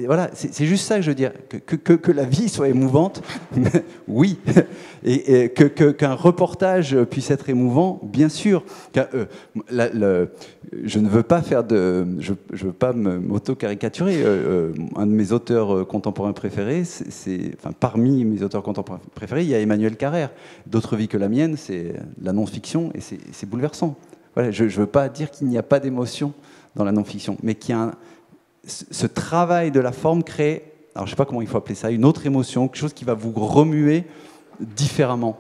voilà, c'est juste ça que je veux dire, que la vie soit émouvante, oui, et qu'un reportage puisse être émouvant, bien sûr. Je ne veux pas je veux pas m'auto-caricaturer. Un de mes auteurs contemporains préférés, parmi mes auteurs contemporains préférés, il y a Emmanuel Carrère. D'autres vies que la mienne, c'est la non-fiction, et c'est bouleversant. Voilà, je ne veux pas dire qu'il n'y a pas d'émotion dans la non-fiction, mais ce travail de la forme crée, alors je ne sais pas comment il faut appeler ça, une autre émotion, quelque chose qui va vous remuer différemment.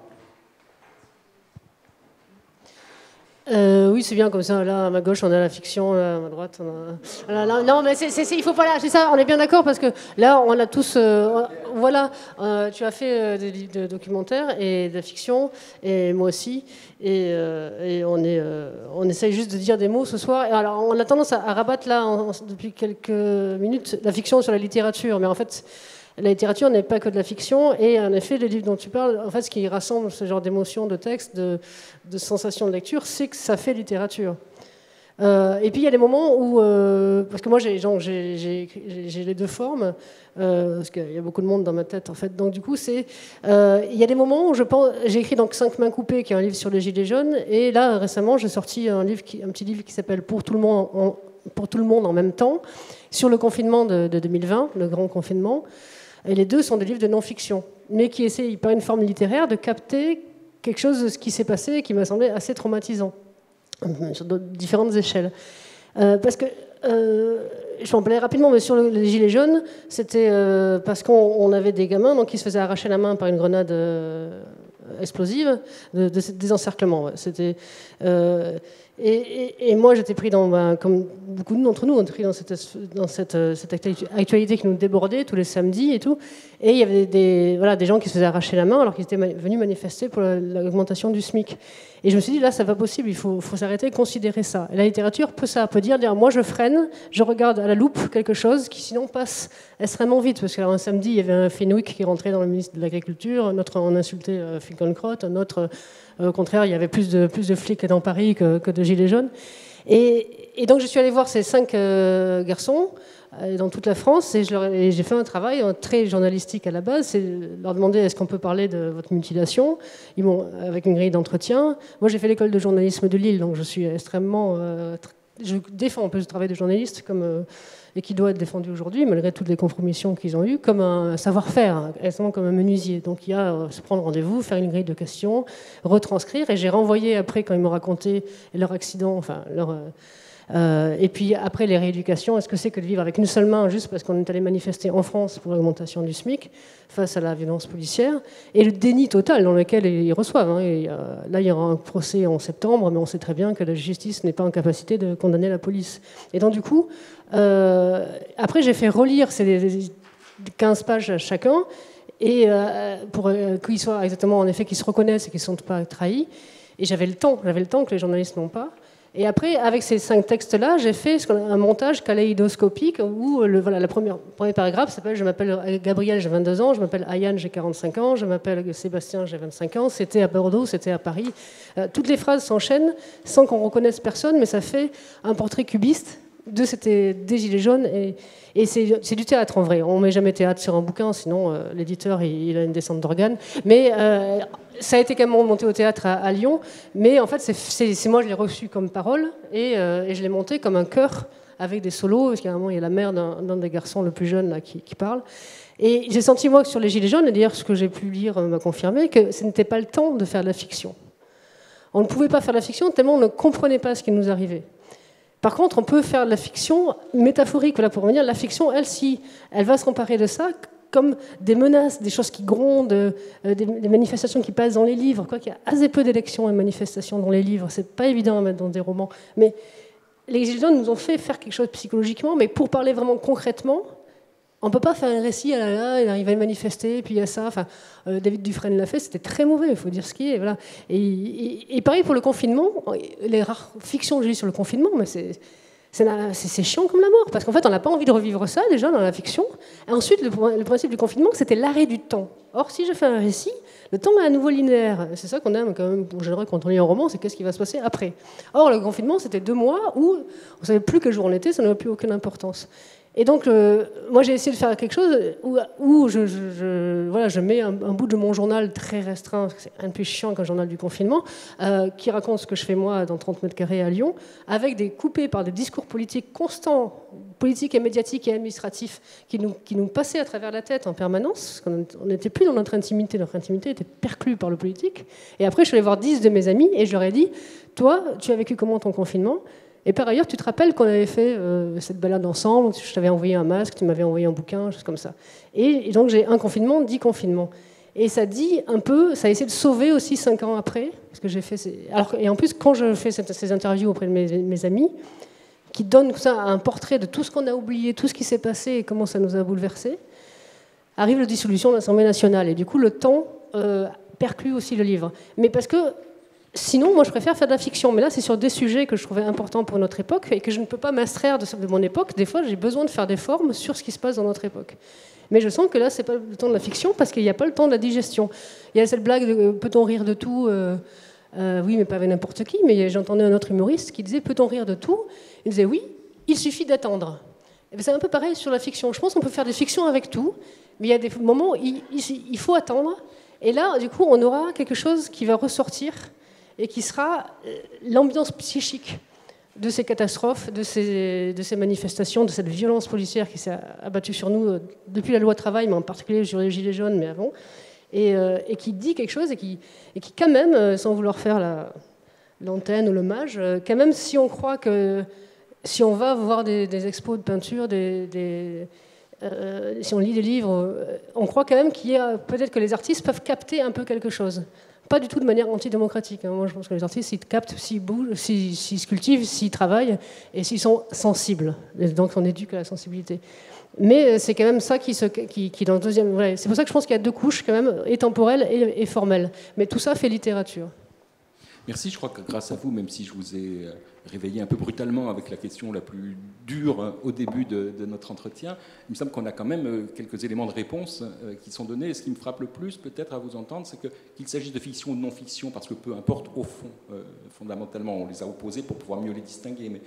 Oui, c'est bien comme ça. Là, à ma gauche, on a la fiction, là, à ma droite, on a... Là, non, mais il faut pas lâcher ça. On est bien d'accord parce que là, on a tous... voilà, tu as fait des livres de documentaires et de la fiction, et moi aussi. Et on essaye juste de dire des mots ce soir. Et alors, on a tendance à rabattre là, depuis quelques minutes, la fiction sur la littérature. Mais en fait... La littérature n'est pas que de la fiction, et en effet, les livres dont tu parles, en fait, ce qui rassemble ce genre d'émotions, de textes, de sensations de lecture, c'est que ça fait littérature. Et puis il y a des moments où, parce que moi j'ai les deux formes, parce qu'il y a beaucoup de monde dans ma tête en fait, donc du coup il y a des moments où j'ai écrit donc 5 mains coupées, qui est un livre sur les Gilets jaunes, et là récemment j'ai sorti un petit livre qui s'appelle Pour tout le monde en même temps, sur le confinement de 2020, le grand confinement. Et les deux sont des livres de non-fiction, mais qui essayent, par une forme littéraire, de capter quelque chose de ce qui s'est passé et qui m'a semblé assez traumatisant, sur différentes échelles. Parce que, je vais en parler rapidement, mais sur les Gilets jaunes, c'était parce qu'on avait des gamins donc, qui se faisaient arracher la main par une grenade explosive, de désencerclement. Ouais. C'était... Et moi, j'étais pris comme beaucoup d'entre nous, on était pris dans cette actualité qui nous débordait tous les samedis et tout. Et il y avait des gens qui se faisaient arracher la main alors qu'ils étaient venus manifester pour l'augmentation du SMIC. Et je me suis dit, là, c'est pas possible, il faut s'arrêter et considérer ça. Et la littérature peut dire, moi, je freine, je regarde à la loupe quelque chose qui, sinon, passe extrêmement vite. Parce qu'un samedi, il y avait un Fenwick qui rentrait dans le ministre de l'Agriculture, un autre, on insultait Finkielkraut, un autre... Au contraire, il y avait plus de flics dans Paris que de gilets jaunes. Et donc, je suis allée voir ces 5 garçons dans toute la France et j'ai fait un travail très journalistique à la base. C'est leur demander est-ce qu'on peut parler de votre mutilation. Ils m'ont, avec une grille d'entretien. Moi, j'ai fait l'école de journalisme de Lille, donc je suis extrêmement... je défends un peu ce travail de journaliste, comme et qui doit être défendu aujourd'hui, malgré toutes les compromissions qu'ils ont eues, comme un savoir-faire, exactement comme un menuisier. Donc il y a se prendre rendez-vous, faire une grille de questions, retranscrire, et j'ai renvoyé après, quand ils m'ont raconté leur accident, enfin et puis après les rééducations, est-ce que c'est que de vivre avec une seule main juste parce qu'on est allé manifester en France pour l'augmentation du SMIC face à la violence policière, et le déni total dans lequel ils reçoivent. Hein. Et, là, il y aura un procès en septembre, mais on sait très bien que la justice n'est pas en capacité de condamner la police. Et donc du coup, après j'ai fait relire ces 15 pages à chacun, et pour qu'ils soient exactement, en effet, qu'ils se reconnaissent et qu'ils ne se sentent pas trahis. Et j'avais le temps que les journalistes n'ont pas. Et après, avec ces 5 textes-là, j'ai fait un montage kaléidoscopique où le premier paragraphe s'appelle « Je m'appelle Gabriel, j'ai 22 ans, je m'appelle Ayane, j'ai 45 ans, je m'appelle Sébastien, j'ai 25 ans, c'était à Bordeaux, c'était à Paris ». Toutes les phrases s'enchaînent sans qu'on reconnaisse personne, mais ça fait un portrait cubiste des Gilets jaunes. Et c'est du théâtre en vrai. On ne met jamais théâtre sur un bouquin, sinon l'éditeur il a une descente d'organes. Mais ça a été quand même monté au théâtre à Lyon. Mais en fait, c'est moi, je l'ai reçu comme parole et je l'ai monté comme un chœur avec des solos. Parce qu'à un moment, il y a la mère d'un des garçons, le plus jeune, là, qui parle. Et j'ai senti, moi, que sur les Gilets jaunes, et d'ailleurs, ce que j'ai pu lire m'a confirmé, que ce n'était pas le temps de faire de la fiction. On ne pouvait pas faire de la fiction tellement on ne comprenait pas ce qui nous arrivait. Par contre, on peut faire de la fiction métaphorique. Voilà, pour revenir, la fiction, elle, si elle va se emparer de ça, comme des menaces, des choses qui grondent, des manifestations qui passent dans les livres. Quoi qu'il y a assez peu d'élections et manifestations dans les livres, c'est pas évident à mettre dans des romans. Mais les Gilets jaunes nous ont fait faire quelque chose psychologiquement, mais pour parler vraiment concrètement, on ne peut pas faire un récit, il arrive à manifester, puis il y a ça. Enfin, David Dufresne l'a fait, c'était très mauvais, il faut dire ce qui est. Voilà. Et pareil pour le confinement, les rares fictions que j'ai lues sur le confinement, mais c'est chiant comme la mort, parce qu'en fait, on n'a pas envie de revivre ça, déjà, dans la fiction. Et ensuite, le principe du confinement, c'était l'arrêt du temps. Or, si je fais un récit, le temps est à nouveau linéaire. C'est ça qu'on aime quand même, en général, quand on lit un roman, c'est qu'est-ce qui va se passer après. Or, le confinement, c'était 2 mois où on ne savait plus quel jour on était, ça n'avait plus aucune importance. Et donc, moi, j'ai essayé de faire quelque chose où je mets un bout de mon journal très restreint, parce que c'est un peu chiant qu'un journal du confinement, qui raconte ce que je fais moi dans 30 mètres carrés à Lyon, avec des coupés par des discours politiques constants, politiques et médiatiques et administratifs, qui nous passaient à travers la tête en permanence, parce qu'on n'était plus dans notre intimité était perclue par le politique. Et après, je suis allée voir 10 de mes amis et je leur ai dit, toi, tu as vécu comment ton confinement ? Et par ailleurs, tu te rappelles qu'on avait fait cette balade ensemble, je t'avais envoyé un masque, tu m'avais envoyé un bouquin, choses comme ça. Et donc j'ai un confinement, 10 confinements. Et ça dit un peu, ça a essayé de sauver aussi 5 ans après, parce que j'ai fait et en plus, quand je fais ces interviews auprès de mes amis, qui donnent ça un portrait de tout ce qu'on a oublié, tout ce qui s'est passé et comment ça nous a bouleversés, arrive la dissolution de l'Assemblée nationale. Et du coup, le temps perclue aussi le livre. Mais parce que sinon, moi, je préfère faire de la fiction. Mais là, c'est sur des sujets que je trouvais importants pour notre époque et que je ne peux pas m'abstraire de mon époque. Des fois, j'ai besoin de faire des formes sur ce qui se passe dans notre époque. Mais je sens que là, c'est pas le temps de la fiction parce qu'il n'y a pas le temps de la digestion. Il y a cette blague de peut-on rire de tout oui, mais pas avec n'importe qui. Mais j'entendais un autre humoriste qui disait peut-on rire de tout ? Il disait oui, il suffit d'attendre. Et c'est un peu pareil sur la fiction. Je pense qu'on peut faire des fictions avec tout, mais il y a des moments où il faut attendre. Et là, du coup, on aura quelque chose qui va ressortir et qui sera l'ambiance psychique de ces catastrophes, de ces manifestations, de cette violence policière qui s'est abattue sur nous depuis la loi travail, mais en particulier sur les Gilets jaunes, mais avant, et qui dit quelque chose, et qui quand même, sans vouloir faire l'antenne ou le mage, quand même, si on croit que, si on va voir des expos de peinture, si on lit des livres, on croit quand même qu'il y a, peut-être que les artistes peuvent capter un peu quelque chose. Pas du tout de manière antidémocratique. Moi, je pense que les artistes, s'ils captent, s'ils bougent, s'ils se cultivent, s'ils travaillent et s'ils sont sensibles. Donc, on éduque à la sensibilité. Mais c'est quand même ça qui dans le deuxième... Ouais, c'est pour ça que je pense qu'il y a 2 couches, quand même, et temporelles et formelles. Mais tout ça fait littérature. Merci, je crois que grâce à vous, même si je vous ai réveillé un peu brutalement avec la question la plus dure au début de notre entretien, il me semble qu'on a quand même quelques éléments de réponse qui sont donnés. Et ce qui me frappe le plus, peut-être, à vous entendre, c'est qu'il s'agisse de fiction ou de non-fiction, parce que peu importe, au fond, fondamentalement, on les a opposés pour pouvoir mieux les distinguer. Mais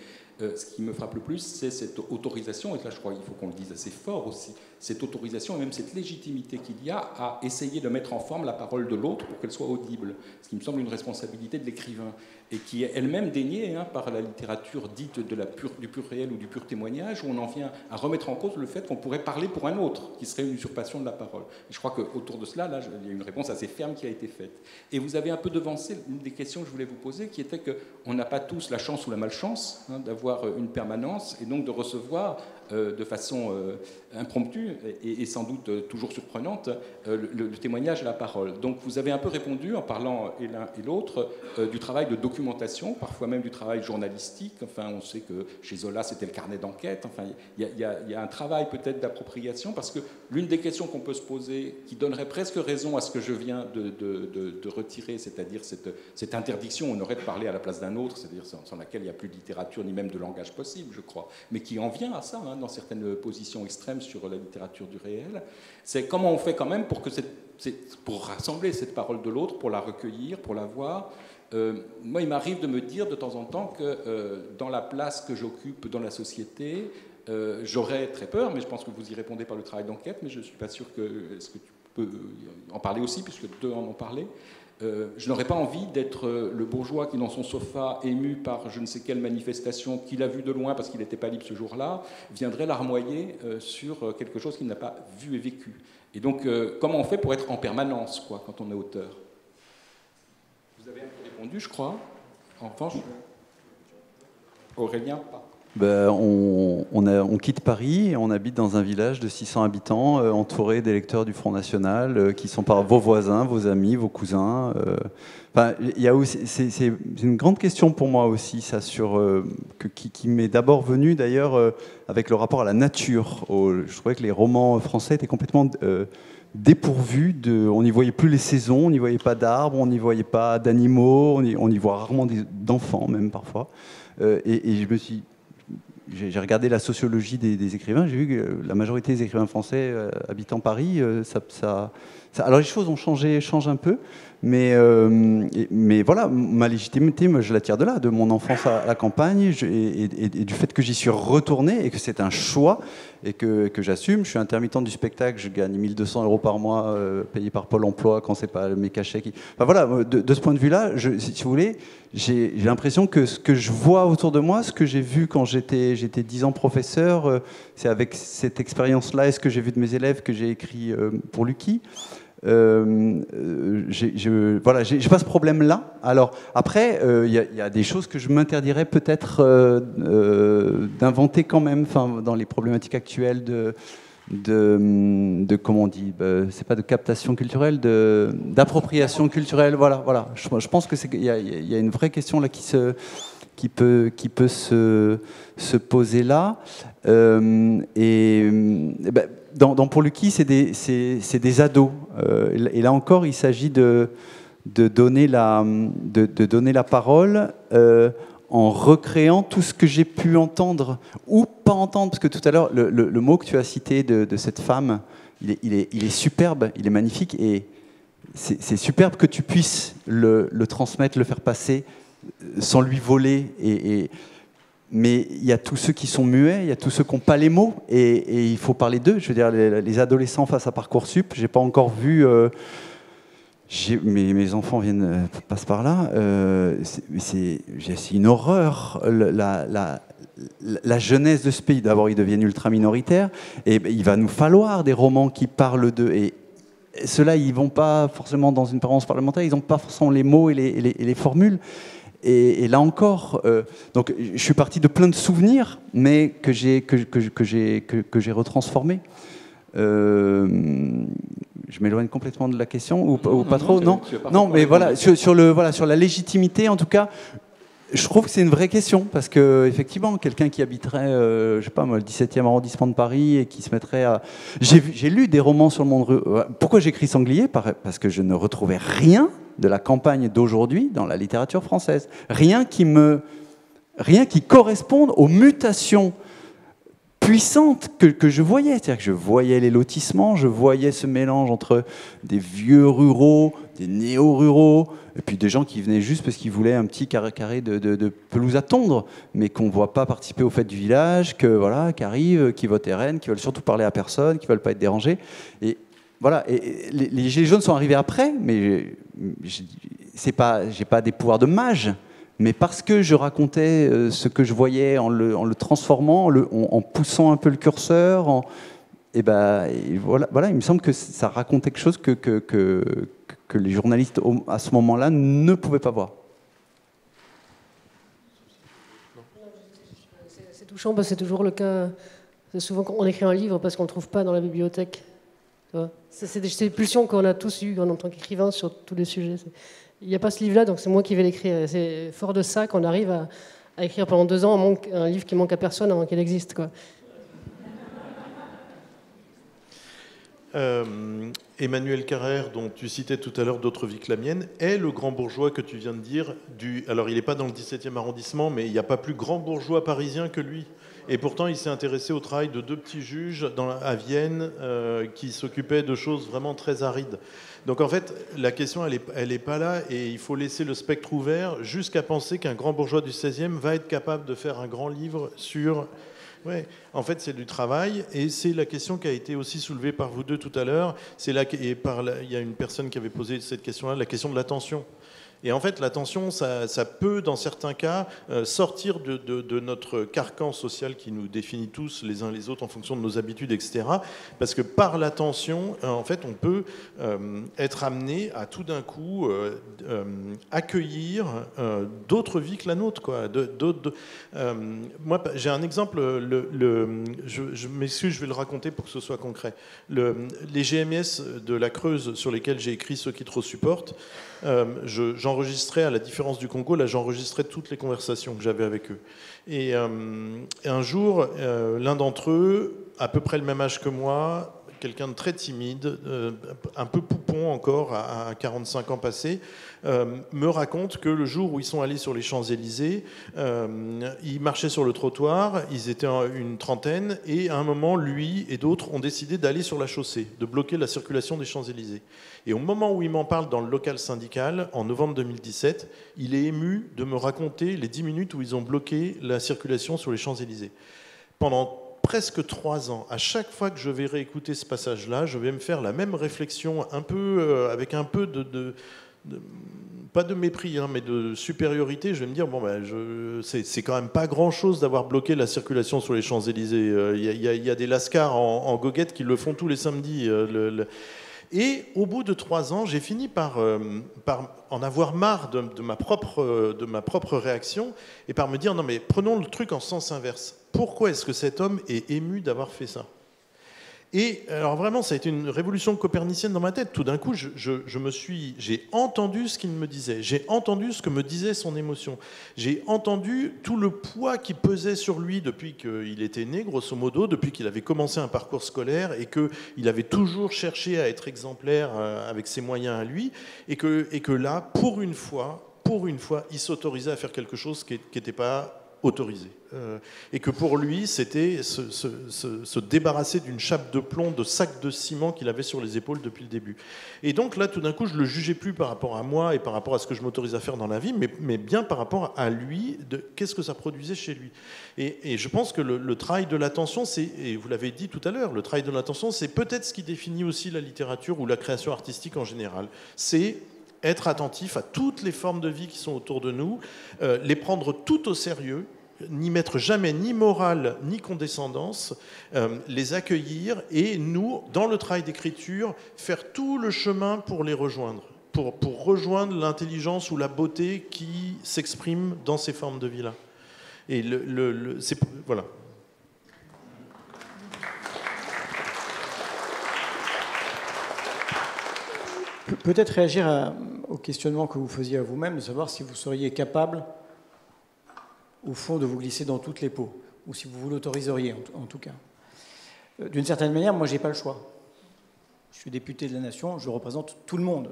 ce qui me frappe le plus, c'est cette autorisation, et là, je crois qu'il faut qu'on le dise assez fort aussi, cette autorisation et même cette légitimité qu'il y a à essayer de mettre en forme la parole de l'autre pour qu'elle soit audible, ce qui me semble une responsabilité de l'écrivain, et qui est elle-même déniée par par la littérature dite du pur réel ou du pur témoignage, où on en vient à remettre en cause le fait qu'on pourrait parler pour un autre, qui serait une usurpation de la parole. Et je crois qu'autour de cela, là, il y a une réponse assez ferme qui a été faite. Et vous avez un peu devancé une des questions que je voulais vous poser, qui était qu'on n'a pas tous la chance ou la malchance d'avoir une permanence, et donc de recevoir de façon impromptue et sans doute toujours surprenante le témoignage et la parole. Donc vous avez un peu répondu en parlant et l'un et l'autre du travail de documentation, parfois même du travail journalistique. Enfin, on sait que chez Zola c'était le carnet d'enquête. Enfin, il y a un travail peut-être d'appropriation, parce que l'une des questions qu'on peut se poser, qui donnerait presque raison à ce que je viens de retirer, c'est-à-dire cette interdiction, on aurait de parler à la place d'un autre, c'est-à-dire sans laquelle il n'y a plus de littérature ni même de langage possible, je crois, mais qui en vient à ça, dans certaines positions extrêmes sur la littérature du réel, c'est comment on fait quand même pour rassembler cette parole de l'autre, pour la recueillir, pour la voir. Moi, il m'arrive de me dire de temps en temps que dans la place que j'occupe dans la société, j'aurais très peur, mais je pense que vous y répondez par le travail d'enquête, mais je ne suis pas sûr que... Est-ce que tu peux en parler aussi, puisque deux en ont parlé? Je n'aurais pas envie d'être le bourgeois qui, dans son sofa, ému par je ne sais quelle manifestation qu'il a vue de loin parce qu'il n'était pas libre ce jour-là, viendrait larmoyer sur quelque chose qu'il n'a pas vu et vécu. Et donc, comment on fait pour être en permanence, quoi, quand on est auteur? Vous avez un peu répondu, je crois. En revanche, Aurélien, pas. Ben, on quitte Paris et on habite dans un village de 600 habitants, entouré d'électeurs du Front National, qui sont par vos voisins, vos amis, vos cousins. Enfin, il y a aussi, c'est une grande question pour moi aussi, ça, qui m'est d'abord venue d'ailleurs avec le rapport à la nature. Je trouvais que les romans français étaient complètement dépourvus on n'y voyait plus les saisons, on n'y voyait pas d'arbres, on n'y voyait pas d'animaux, on y voit rarement d'enfants même parfois. Et je me suis... J'ai regardé la sociologie des écrivains, j'ai vu que la majorité des écrivains français habitant Paris, alors les choses ont changent un peu, mais voilà, ma légitimité, moi, je la tire de là, de mon enfance à la campagne, et du fait que j'y suis retourné, et que c'est un choix, et que j'assume. Je suis intermittent du spectacle, je gagne 1 200 € par mois, payé par Pôle emploi, quand c'est pas mes cachets. Enfin voilà, de ce point de vue-là, si vous voulez, j'ai l'impression que ce que je vois autour de moi, ce que j'ai vu quand j'étais 10 ans professeur, c'est avec cette expérience-là et ce que j'ai vu de mes élèves que j'ai écrit pour Lucky. J'ai pas ce problème-là. Alors après, il y a des choses que je m'interdirais peut-être d'inventer quand même, enfin, dans les problématiques actuelles de comment on dit, c'est pas de captation culturelle, d'appropriation culturelle. Voilà. Je pense que il y a une vraie question là qui peut se poser là. Pour Lucky, c'est des ados. Et là encore, il s'agit de donner la parole en recréant tout ce que j'ai pu entendre ou pas entendre. Parce que tout à l'heure, le mot que tu as cité de cette femme, il est superbe, il est magnifique. Et c'est superbe que tu puisses le transmettre, le faire passer sans lui voler. Mais il y a tous ceux qui sont muets, il y a tous ceux qui n'ont pas les mots, et il faut parler d'eux. Je veux dire, les adolescents face à Parcoursup, j'ai pas encore vu. Mes enfants passent par là. C'est une horreur. La jeunesse de ce pays, d'abord, ils deviennent ultra minoritaires, et il va nous falloir des romans qui parlent d'eux. Et ceux-là, ils vont pas forcément dans une permanence parlementaire, ils n'ont pas forcément les mots et les formules. Et là encore, donc je suis parti de plein de souvenirs, mais que j'ai retransformés. Je m'éloigne complètement de la question ou pas trop, non. Non, mais voilà, sur la légitimité, en tout cas, je trouve que c'est une vraie question, parce que effectivement, quelqu'un qui habiterait, je sais pas moi, le 17e arrondissement de Paris et qui se mettrait à... J'ai lu des romans sur le monde rural. Pourquoi j'écris Sanglier? Parce que je ne retrouvais rien de la campagne d'aujourd'hui dans la littérature française. Rien qui corresponde aux mutations puissantes que je voyais. C'est-à-dire que je voyais les lotissements, je voyais ce mélange entre des vieux ruraux, des néo-ruraux, et puis des gens qui venaient juste parce qu'ils voulaient un petit carré de pelouse à tondre, mais qu'on ne voit pas participer aux fêtes du village, qui arrivent, qui votent RN, qui veulent surtout parler à personne, qui ne veulent pas être dérangés. Et voilà, et les Gilets jaunes sont arrivés après, mais j'ai pas des pouvoirs de mage. mais parce que je racontais ce que je voyais en le transformant, en poussant un peu le curseur, et voilà, il me semble que ça racontait quelque chose que les journalistes à ce moment-là ne pouvaient pas voir. C'est touchant, parce que c'est toujours le cas. C'est souvent qu'on écrit un livre parce qu'on ne le trouve pas dans la bibliothèque. C'est des pulsions qu'on a tous eues en tant qu'écrivain sur tous les sujets. Il n'y a pas ce livre-là, donc c'est moi qui vais l'écrire. C'est fort de ça qu'on arrive à écrire pendant 2 ans un livre qui manque à personne avant qu'il existe, quoi. Emmanuel Carrère, dont tu citais tout à l'heure D'autres vies que la mienne, est le grand bourgeois que tu viens de dire. Alors, il n'est pas dans le 17e arrondissement, mais il n'y a pas plus grand bourgeois parisien que lui. Et pourtant, il s'est intéressé au travail de 2 petits juges à Vienne qui s'occupaient de choses vraiment très arides. Donc en fait, la question, elle est pas là, et il faut laisser le spectre ouvert jusqu'à penser qu'un grand bourgeois du 16e va être capable de faire un grand livre sur... Ouais, en fait, c'est du travail, et c'est la question qui a été aussi soulevée par vous deux tout à l'heure. Il y a une personne qui avait posé cette question-là, la question de l'attention. Et en fait, l'attention, ça peut, dans certains cas, sortir de notre carcan social qui nous définit tous les uns les autres en fonction de nos habitudes, etc. Parce que par l'attention, en fait, on peut être amené à tout d'un coup accueillir d'autres vies que la nôtre, quoi. Moi, j'ai un exemple. Je m'excuse, je vais le raconter pour que ce soit concret. Les GMS de la Creuse sur lesquels j'ai écrit Ceux qui trop supportent, j'enregistrais, à la différence du Congo, là j'enregistrais toutes les conversations que j'avais avec eux. Et un jour, l'un d'entre eux, à peu près le même âge que moi, quelqu'un de très timide, un peu poupon encore, à 45 ans passés, me raconte que le jour où ils sont allés sur les Champs-Élysées, ils marchaient sur le trottoir, ils étaient une trentaine, et à un moment, lui et d'autres ont décidé d'aller sur la chaussée, de bloquer la circulation des Champs-Élysées. Et au moment où il m'en parle dans le local syndical, en novembre 2017, il est ému de me raconter les 10 minutes où ils ont bloqué la circulation sur les Champs-Élysées. Pendant presque 3 ans, à chaque fois que je vais réécouter ce passage-là, je vais me faire la même réflexion, un peu avec un peu pas de mépris, hein, mais de supériorité. Je vais me dire, bon, c'est quand même pas grand-chose d'avoir bloqué la circulation sur les Champs-Élysées. Il y a des lascars en goguette qui le font tous les samedis. Et au bout de 3 ans, j'ai fini par en avoir marre de ma propre réaction, et par me dire, non mais prenons le truc en sens inverse. Pourquoi est-ce que cet homme est ému d'avoir fait ça ? Et alors vraiment, ça a été une révolution copernicienne dans ma tête. Tout d'un coup, j'ai entendu ce qu'il me disait, j'ai entendu ce que me disait son émotion, j'ai entendu tout le poids qui pesait sur lui depuis qu'il était né, grosso modo, depuis qu'il avait commencé un parcours scolaire et qu'il avait toujours cherché à être exemplaire avec ses moyens à lui, et que là, pour une fois, il s'autorisait à faire quelque chose qui n'était pas autorisé. Et que pour lui, c'était se débarrasser d'une chape de plomb, de sac de ciment qu'il avait sur les épaules depuis le début. Et donc là, tout d'un coup, je ne le jugeais plus par rapport à moi et par rapport à ce que je m'autorise à faire dans la vie, mais bien par rapport à lui, qu'est-ce que ça produisait chez lui. Et je pense que le travail de l'attention, et vous l'avez dit tout à l'heure, le travail de l'attention, c'est peut-être ce qui définit aussi la littérature ou la création artistique en général. C'est être attentif à toutes les formes de vie qui sont autour de nous, les prendre tout au sérieux, n'y mettre jamais ni morale ni condescendance, les accueillir, et nous, dans le travail d'écriture, faire tout le chemin pour les rejoindre, pour rejoindre l'intelligence ou la beauté qui s'exprime dans ces formes de vie-là. Et voilà. Peut-être réagir au questionnement que vous faisiez à vous-même, de savoir si vous seriez capable, au fond, de vous glisser dans toutes les peaux, ou si vous l'autoriseriez, en tout cas. D'une certaine manière, moi, je n'ai pas le choix. Je suis député de la Nation, je représente tout le monde.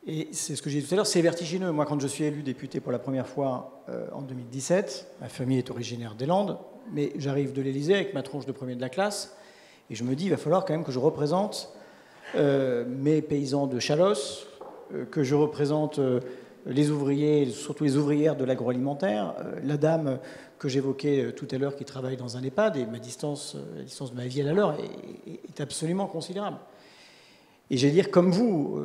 Et c'est ce que j'ai dit tout à l'heure, c'est vertigineux. Moi, quand je suis élu député pour la première fois en 2017, ma famille est originaire des Landes, mais j'arrive de l'Élysée avec ma tronche de premier de la classe, et je me dis, il va falloir quand même que je représente mes paysans de Chalosse, que je représente les ouvriers, surtout les ouvrières de l'agroalimentaire, la dame que j'évoquais tout à l'heure qui travaille dans un EHPAD, et la distance de ma vie à la leur est absolument considérable. Et j'allais dire, comme vous,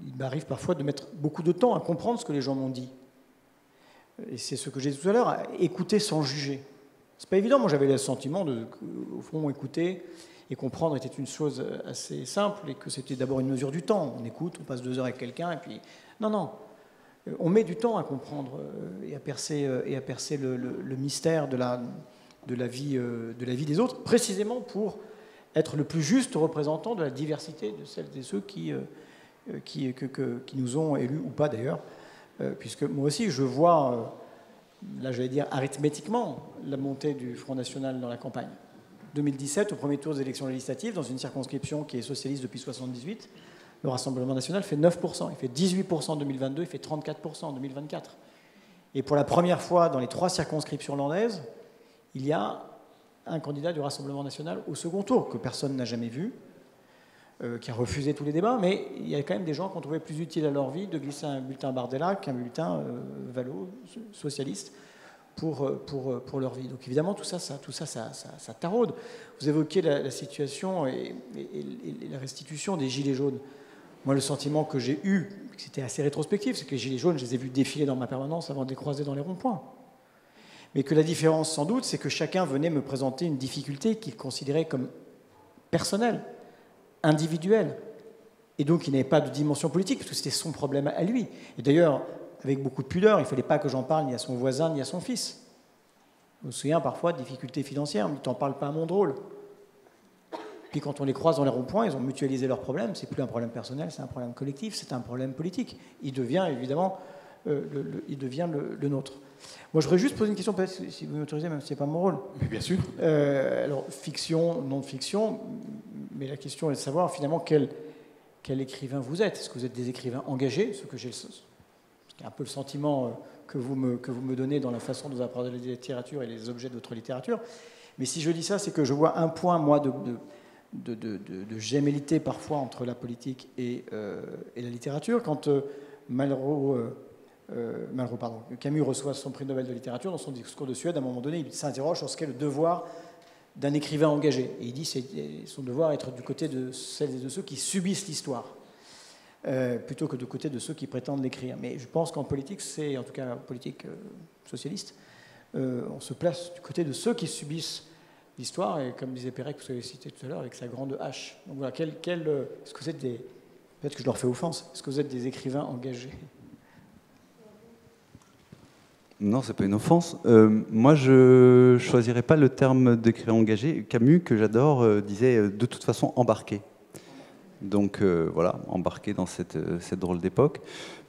il m'arrive parfois de mettre beaucoup de temps à comprendre ce que les gens m'ont dit. et c'est ce que j'ai dit tout à l'heure, écouter sans juger. C'est pas évident. Moi, j'avais le sentiment au fond, écouter et comprendre était une chose assez simple et que c'était d'abord une mesure du temps. On écoute, on passe 2 heures avec quelqu'un et puis... Non. On met du temps à comprendre et à percer le mystère de la vie des autres, précisément pour être le plus juste représentant de la diversité de celles et ceux qui nous ont élus ou pas d'ailleurs. Puisque moi aussi, je vois, là j'allais dire arithmétiquement, la montée du Front National dans la campagne. 2017, au premier tour des élections législatives, dans une circonscription qui est socialiste depuis 1978, le Rassemblement National fait 9%, il fait 18% en 2022, il fait 34% en 2024. Et pour la première fois dans les 3 circonscriptions landaises, il y a un candidat du Rassemblement National au second tour, que personne n'a jamais vu, qui a refusé tous les débats, mais il y a quand même des gens qui ont trouvé plus utile à leur vie de glisser un bulletin Bardella qu'un bulletin Valo, socialiste, pour leur vie. Donc évidemment, tout ça taraude. Vous évoquez la situation et la restitution des Gilets jaunes. Moi, le sentiment que j'ai eu, c'était assez rétrospectif, c'est que les Gilets jaunes, je les ai vus défiler dans ma permanence avant de les croiser dans les ronds-points. Mais que la différence, sans doute, c'est que chacun venait me présenter une difficulté qu'il considérait comme personnelle, individuelle, et donc il n'avait pas de dimension politique, parce que c'était son problème à lui. Et d'ailleurs, avec beaucoup de pudeur, il ne fallait pas que j'en parle ni à son voisin, ni à son fils. Je me souviens parfois de difficultés financières, on me dit « t'en parles pas à mon drôle ». Puis quand on les croise dans les ronds-points, ils ont mutualisé leurs problèmes, c'est plus un problème personnel, c'est un problème collectif, c'est un problème politique. Il devient évidemment le nôtre. Moi, je voudrais juste poser une question, peut-être, si vous m'autorisez, même si ce n'est pas mon rôle. Mais bien sûr. Alors, fiction, non-fiction, mais la question est de savoir finalement quel écrivain vous êtes. Est-ce que vous êtes des écrivains engagés, ce que j'ai un peu le sentiment que vous me donnez dans la façon dont vous apprenez la littérature et les objets de votre littérature. Mais si je dis ça, c'est que je vois un point, moi, de gémellité parfois entre la politique et la littérature. Quand Camus reçoit son prix Nobel de littérature, dans son discours de Suède, à un moment donné, il s'interroge sur ce qu'est le devoir d'un écrivain engagé. Et il dit que son devoir est d'être du côté de celles et de ceux qui subissent l'histoire, plutôt que du côté de ceux qui prétendent l'écrire. Mais je pense qu'en politique, en tout cas en politique socialiste, on se place du côté de ceux qui subissent l'histoire, et comme disait Pérec, que vous avez cité tout à l'heure, avec sa grande hache. Donc voilà, est-ce que vous êtes des... Peut-être que je leur fais offense. Est-ce que vous êtes des écrivains engagés ? Non, c'est pas une offense. Moi, je ne choisirais pas le terme d'écrivain engagé. Camus, que j'adore, disait de toute façon embarqué. Donc voilà, embarqué dans cette drôle d'époque.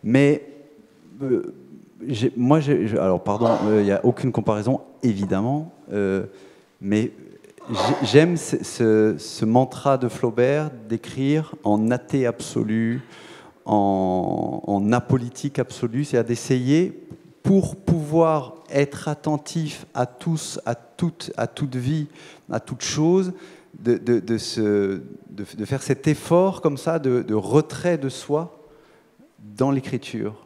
Mais alors pardon, il n'y a aucune comparaison, évidemment. Mais j'aime ce mantra de Flaubert d'écrire en athée absolu, en apolitique absolu, c'est-à-dire d'essayer, pour pouvoir être attentif à tous, à toute vie, à toute chose, de faire cet effort comme ça de retrait de soi dans l'écriture.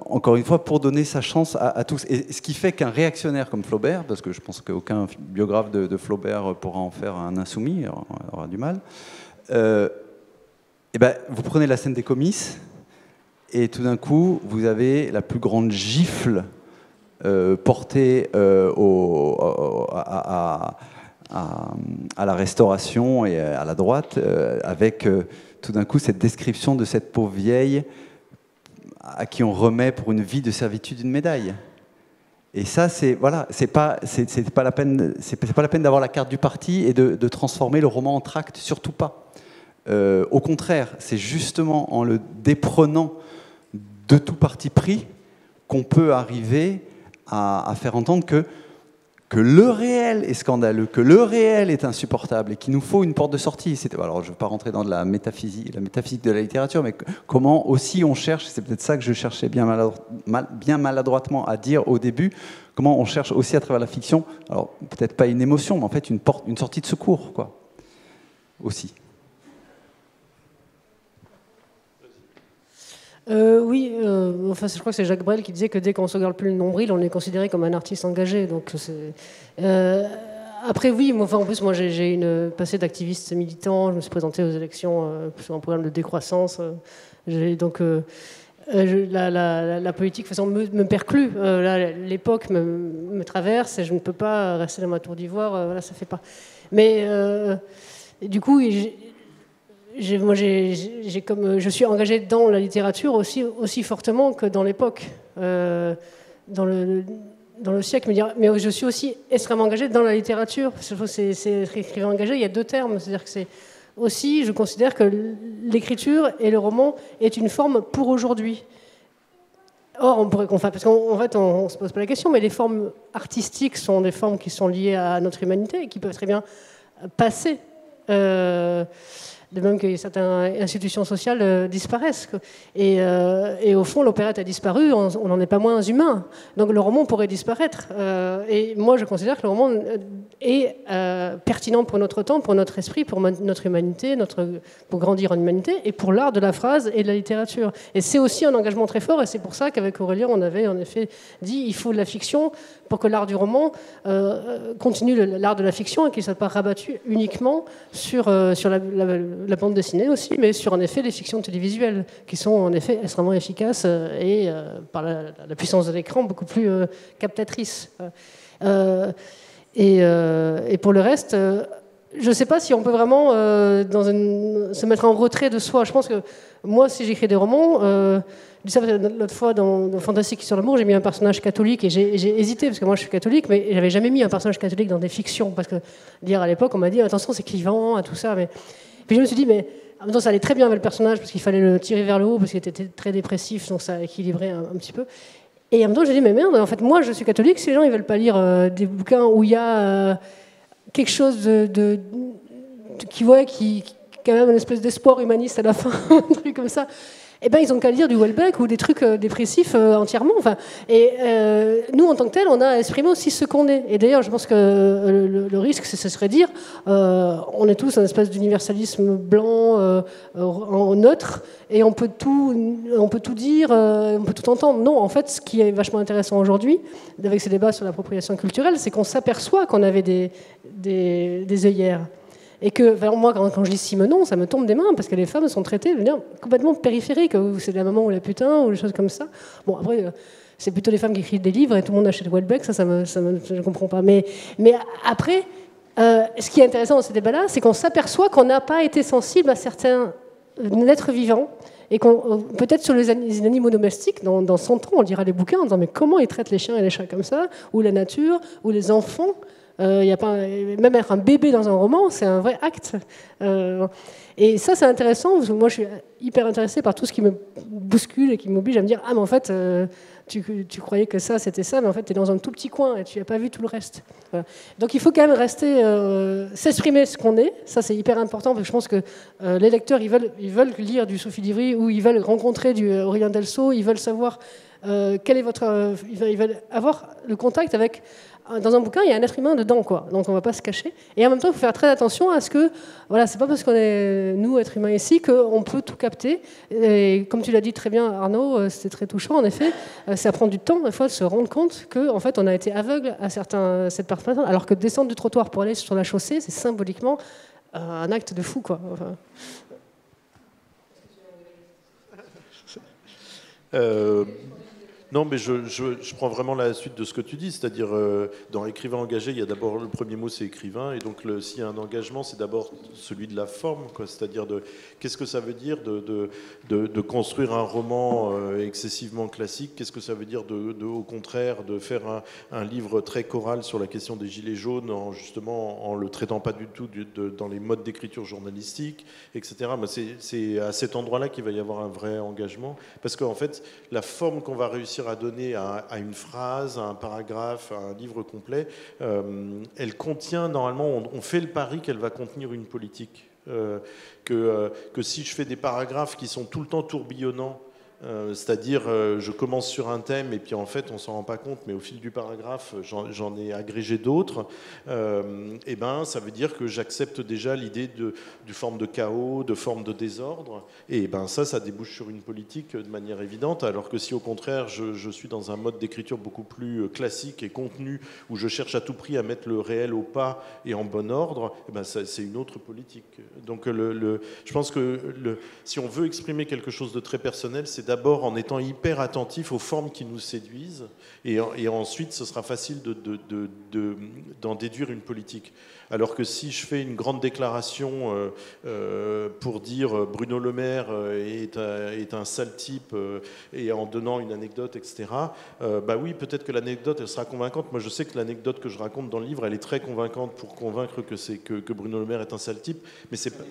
Encore une fois, pour donner sa chance à tous. Et ce qui fait qu'un réactionnaire comme Flaubert, parce que je pense qu'aucun biographe de Flaubert pourra en faire un insoumis, on aura du mal, vous prenez la scène des comices, et tout d'un coup, vous avez la plus grande gifle portée à la Restauration et à la droite, avec tout d'un coup cette description de cette pauvre vieille à qui on remet pour une vie de servitude une médaille. Et ça, c'est pas la peine d'avoir la carte du parti et de transformer le roman en tract, surtout pas. Au contraire, c'est justement en le déprenant de tout parti pris qu'on peut arriver à faire entendre que le réel est scandaleux, que le réel est insupportable et qu'il nous faut une porte de sortie. Alors, je ne veux pas rentrer dans la métaphysique de la littérature, mais comment aussi on cherche, c'est peut-être ça que je cherchais bien maladroitement à dire au début, comment on cherche aussi à travers la fiction, alors peut-être pas une émotion, mais en fait une sortie de secours, quoi, aussi. Oui, enfin, je crois que c'est Jacques Brel qui disait que dès qu'on ne se regarde plus le nombril, on est considéré comme un artiste engagé. Donc après, oui, en plus, moi j'ai une passée d'activiste militant. Je me suis présenté aux élections sur un programme de décroissance. Donc, la politique de toute façon me perclue. L'époque me traverse et je ne peux pas rester dans ma tour d'ivoire. Voilà, ça fait pas. Mais du coup, je suis engagée dans la littérature aussi fortement que dans l'époque, dans le siècle. Mais je suis aussi extrêmement engagée dans la littérature. C'est écrivain engagé. Il y a deux termes. C'est-à-dire que c'est aussi, je considère que l'écriture et le roman est une forme pour aujourd'hui. Or, on pourrait parce qu'en fait, on ne se pose pas la question, mais les formes artistiques sont des formes qui sont liées à notre humanité et qui peuvent très bien passer. De même que certaines institutions sociales disparaissent. Et au fond, l'opérette a disparu, on n'en est pas moins humain. Donc le roman pourrait disparaître. Et moi, je considère que le roman est pertinent pour notre temps, pour notre esprit, pour notre humanité, pour grandir en humanité, et pour l'art de la phrase et de la littérature. Et c'est aussi un engagement très fort, et c'est pour ça qu'avec Aurélien, on avait en effet dit il faut de la fiction pour que l'art du roman continue l'art de la fiction et qu'il ne soit pas rabattu uniquement sur la bande dessinée aussi, mais sur en effet les fictions télévisuelles qui sont en effet extrêmement efficaces et par la puissance de l'écran beaucoup plus captatrices. Et pour le reste, je ne sais pas si on peut vraiment se mettre en retrait de soi. Je pense que moi, si j'écris des romans, l'autre fois dans Fantastique sur l'amour, j'ai mis un personnage catholique et j'ai hésité parce que moi je suis catholique, mais j'avais jamais mis un personnage catholique dans des fictions parce que dire à l'époque on m'a dit attention c'est clivant à tout ça, mais puis je me suis dit mais en même temps ça allait très bien avec le personnage parce qu'il fallait le tirer vers le haut parce qu'il était très dépressif, donc ça équilibrait un petit peu. Et en même temps j'ai dit mais merde, en fait moi je suis catholique, si les gens ils veulent pas lire des bouquins où il y a quelque chose qui quand même une espèce d'espoir humaniste à la fin, un truc comme ça. Eh ben, ils ont qu'à lire du Houellebecq ou des trucs dépressifs entièrement. Enfin, et nous, en tant que tel, on a exprimé aussi ce qu'on est. Et d'ailleurs, je pense que le risque, ce serait de dire on est tous un espèce d'universalisme blanc, neutre, et on peut tout dire, on peut tout entendre. Non, en fait, ce qui est vachement intéressant aujourd'hui, avec ces débats sur l'appropriation culturelle, c'est qu'on s'aperçoit qu'on avait des œillères. Et que, moi, quand je lis Simenon, ça me tombe des mains, parce que les femmes sont traitées de manière complètement périphérique. C'est de la maman ou la putain, ou des choses comme ça. Bon, après, c'est plutôt les femmes qui écrivent des livres, et tout le monde achète Houellebecq, je ne comprends pas. Mais après, ce qui est intéressant dans ces débats-là, c'est qu'on s'aperçoit qu'on n'a pas été sensible à certains êtres vivants, et peut-être sur les animaux domestiques, dans 100 ans, on lira les bouquins en disant mais comment ils traitent les chiens et les chats comme ça, ou la nature, ou les enfants. Y a pas, même être un bébé dans un roman, c'est un vrai acte. Et ça, c'est intéressant, parce que moi, je suis hyper intéressée par tout ce qui me bouscule et qui m'oblige à me dire « Ah, mais en fait, tu croyais que ça, c'était ça, mais en fait, tu es dans un tout petit coin et tu n'as pas vu tout le reste. » Voilà. Donc, il faut quand même rester, s'exprimer ce qu'on est. Ça, c'est hyper important, parce que je pense que les lecteurs, ils veulent lire du Sophie Divry, ou ils veulent rencontrer du Aurélien Delceau, ils veulent savoir quel est votre... ils veulent avoir le contact avec... Dans un bouquin, il y a un être humain dedans, quoi. Donc on ne va pas se cacher. Et en même temps, il faut faire très attention à ce que, voilà, c'est pas parce qu'on est, nous, êtres humains ici, qu'on peut tout capter. Et comme tu l'as dit très bien, Arnaud, c'était très touchant, en effet. Ça prend du temps, des fois, de se rendre compte qu'en fait, on a été aveugle à cette personne, alors que descendre du trottoir pour aller sur la chaussée, c'est symboliquement un acte de fou, quoi. Enfin... Non, mais je prends vraiment la suite de ce que tu dis, c'est-à-dire dans écrivain engagé, il y a d'abord le premier mot, c'est écrivain, et donc s'il y a un engagement, c'est d'abord celui de la forme, quoi, c'est-à-dire qu'est-ce que ça veut dire de construire un roman excessivement classique, qu'est-ce que ça veut dire au contraire de faire un livre très choral sur la question des gilets jaunes, en le traitant pas du tout dans les modes d'écriture journalistique, etc. Mais c'est à cet endroit-là qu'il va y avoir un vrai engagement, parce qu'en fait, la forme qu'on va réussir à donner à une phrase, à un paragraphe, à un livre complet, elle contient, normalement, on fait le pari qu'elle va contenir une politique. Que si je fais des paragraphes qui sont tout le temps tourbillonnants, c'est-à-dire je commence sur un thème et puis en fait on s'en rend pas compte, mais au fil du paragraphe j'en ai agrégé d'autres, et ben ça veut dire que j'accepte déjà l'idée de forme de chaos, de forme de désordre, et ben ça débouche sur une politique de manière évidente, alors que si au contraire je suis dans un mode d'écriture beaucoup plus classique et contenu, où je cherche à tout prix à mettre le réel au pas et en bon ordre, et ben c'est une autre politique. Donc je pense que si on veut exprimer quelque chose de très personnel, c'est d'abord en étant hyper attentif aux formes qui nous séduisent, et ensuite ce sera facile d'en déduire une politique. Alors que si je fais une grande déclaration pour dire Bruno Le Maire est un sale type, et en donnant une anecdote, etc., bah oui, peut-être que l'anecdote, elle sera convaincante. Moi, je sais que l'anecdote que je raconte dans le livre, elle est très convaincante pour convaincre que Bruno Le Maire est un sale type, mais c'est pas...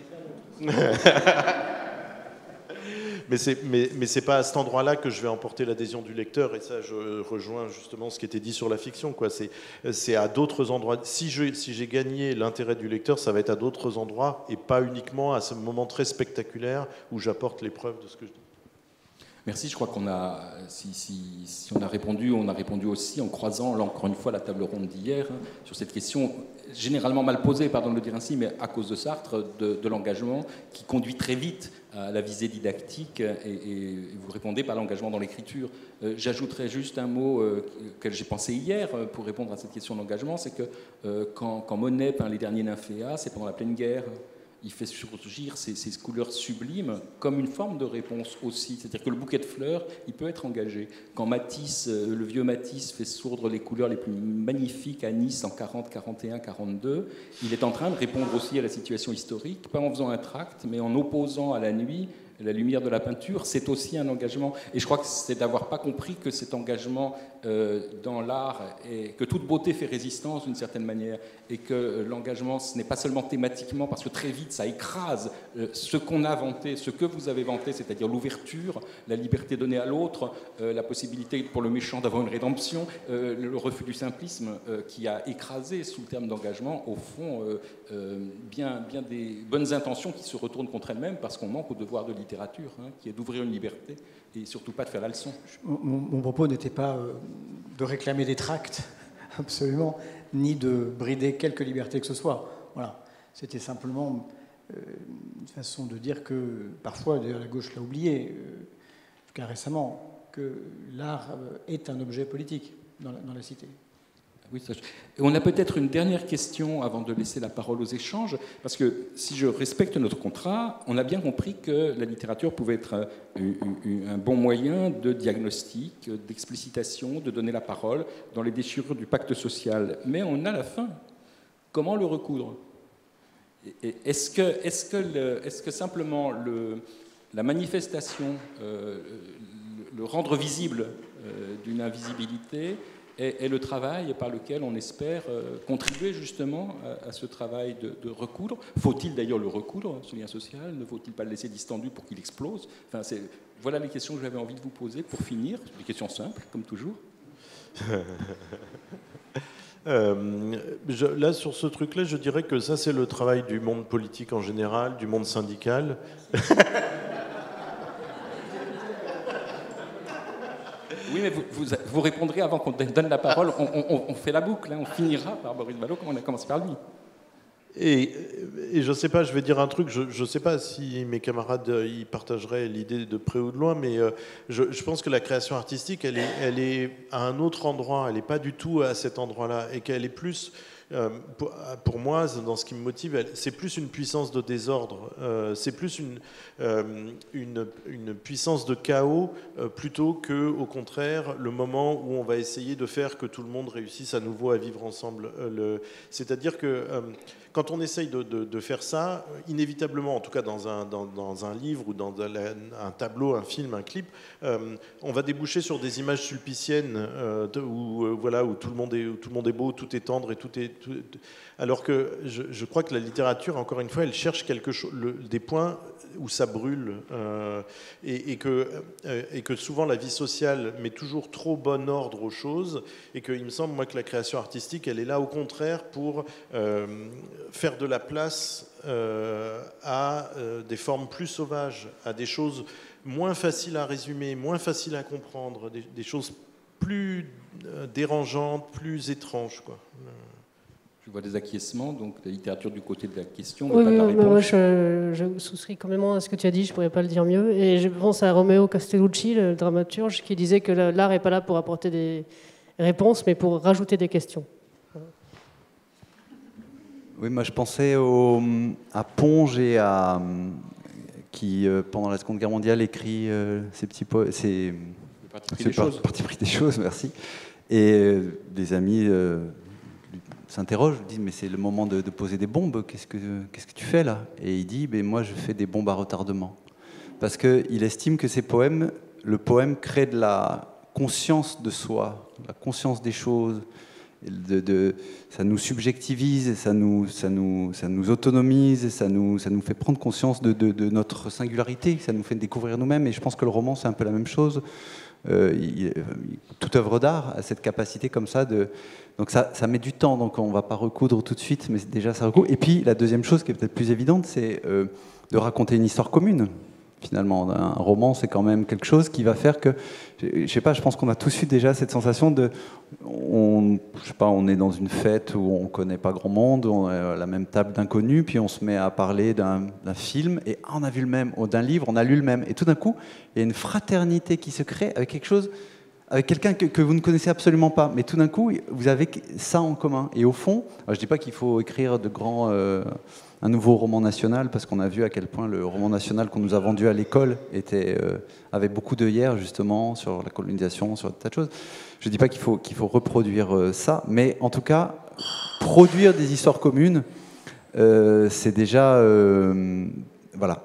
Mais c'est pas à cet endroit-là que je vais emporter l'adhésion du lecteur, et ça, je rejoins justement ce qui était dit sur la fiction, quoi. C'est à d'autres endroits. Si j'ai gagné l'intérêt du lecteur, ça va être à d'autres endroits, et pas uniquement à ce moment très spectaculaire où j'apporte les preuves de ce que je dis. Merci, je crois qu'on a, si on a répondu aussi en croisant, là, encore une fois, la table ronde d'hier, hein, sur cette question généralement mal posée, pardon de le dire ainsi, mais à cause de Sartre, de l'engagement qui conduit très vite à la visée didactique, et vous répondez par l'engagement dans l'écriture. J'ajouterais juste un mot que j'ai pensé hier pour répondre à cette question d'engagement, c'est que quand Monet peint les derniers nymphéas, c'est pendant la pleine guerre. Il fait surgir ces couleurs sublimes comme une forme de réponse aussi. C'est-à-dire que le bouquet de fleurs, il peut être engagé. Quand Matisse, le vieux Matisse, fait sourdre les couleurs les plus magnifiques à Nice en 40, 41, 42, il est en train de répondre aussi à la situation historique, pas en faisant un tract, mais en opposant à la nuit la lumière de la peinture. C'est aussi un engagement. Et je crois que c'est d'avoir pas compris que cet engagement dans l'art, et que toute beauté fait résistance d'une certaine manière, et que l'engagement, ce n'est pas seulement thématiquement, parce que très vite, ça écrase ce qu'on a vanté, ce que vous avez vanté, c'est-à-dire l'ouverture, la liberté donnée à l'autre, la possibilité pour le méchant d'avoir une rédemption, le refus du simplisme qui a écrasé sous le terme d'engagement, au fond, bien des bonnes intentions qui se retournent contre elles-mêmes parce qu'on manque au devoir de littérature, hein, qui est d'ouvrir une liberté et surtout pas de faire la leçon. Mon propos n'était pas de réclamer des tracts, absolument, ni de brider quelque liberté que ce soit. Voilà. C'était simplement une façon de dire que, parfois, d'ailleurs la gauche l'a oublié, jusqu'à récemment, que l'art est un objet politique dans la cité. Oui, on a peut-être une dernière question avant de laisser la parole aux échanges, parce que si je respecte notre contrat, on a bien compris que la littérature pouvait être un bon moyen de diagnostic, d'explicitation, de donner la parole dans les déchirures du pacte social. Mais on a la fin. Comment le recoudre ? Est-ce que simplement la manifestation, le rendre visible d'une invisibilité est le travail par lequel on espère contribuer justement à ce travail de recoudre. Faut-il d'ailleurs le recoudre, ce lien social ? Ne faut-il pas le laisser distendu pour qu'il explose ? Enfin, voilà les questions que j'avais envie de vous poser pour finir. Des questions simples, comme toujours. Là, sur ce truc-là, je dirais que ça, c'est le travail du monde politique en général, du monde syndical. Oui, mais vous répondrez avant qu'on donne la parole. On fait la boucle, hein, on finira par Boris Vallaud comme on a commencé par lui. Et je ne sais pas, je vais dire un truc, je ne sais pas si mes camarades y partageraient l'idée de près ou de loin, mais je pense que la création artistique, elle est à un autre endroit, elle n'est pas du tout à cet endroit-là, et qu'elle est plus... pour moi, dans ce qui me motive, c'est plus une puissance de désordre, c'est plus une puissance de chaos plutôt que, au contraire, le moment où on va essayer de faire que tout le monde réussisse à nouveau à vivre ensemble. C'est-à-dire que quand on essaye de faire ça, inévitablement, en tout cas dans un livre ou dans un tableau, un film, un clip, on va déboucher sur des images sulpiciennes où tout le monde est beau, tout est tendre et tout est... Alors que je crois que la littérature, encore une fois, elle cherche quelque chose, des points où ça brûle, et que souvent la vie sociale met toujours trop bon ordre aux choses, et qu'il me semble, moi, que la création artistique, elle est là au contraire pour faire de la place à des formes plus sauvages, à des choses moins faciles à résumer, moins faciles à comprendre, des choses plus dérangeantes, plus étranges, quoi. Je vois des acquiescements, donc la littérature du côté de la question, mais pas de la réponse. Moi, je souscris complètement à ce que tu as dit, je ne pourrais pas le dire mieux. Et je pense à Romeo Castellucci, le dramaturge, qui disait que l'art n'est pas là pour apporter des réponses, mais pour rajouter des questions. Oui, moi je pensais à Ponge et à qui, pendant la Seconde Guerre mondiale, écrit ses petits poèmes. Le parti pris des choses, merci. Et des amis s'interrogent, disent mais c'est le moment de poser des bombes, qu'est-ce que tu fais là? Et il dit moi je fais des bombes à retardement. Parce qu'il estime que ces poèmes, le poème crée de la conscience de soi, la conscience des choses, ça nous subjectivise, ça nous autonomise, ça nous fait prendre conscience de notre singularité, ça nous fait découvrir nous-mêmes. Et je pense que le roman c'est un peu la même chose. Toute œuvre d'art a cette capacité comme ça donc ça met du temps, donc on ne va pas recoudre tout de suite, mais déjà ça recoudre. Et puis la deuxième chose qui est peut-être plus évidente, c'est de raconter une histoire commune. Finalement, un roman, c'est quand même quelque chose qui va faire que, je sais pas, je pense qu'on a tous eu déjà cette sensation on est dans une fête où on connaît pas grand monde, on est à la même table d'inconnus, puis on se met à parler d'un film, et on a vu le même, ou d'un livre, on a lu le même, et tout d'un coup, il y a une fraternité qui se crée avec quelque chose, avec quelqu'un que vous ne connaissez absolument pas, mais tout d'un coup, vous avez ça en commun. Et au fond, je dis pas qu'il faut écrire un nouveau roman national, parce qu'on a vu à quel point le roman national qu'on nous a vendu à l'école avait beaucoup d'œillères, justement, sur la colonisation, sur des tas de choses. Je ne dis pas qu'il faut reproduire ça, mais en tout cas, produire des histoires communes, c'est déjà,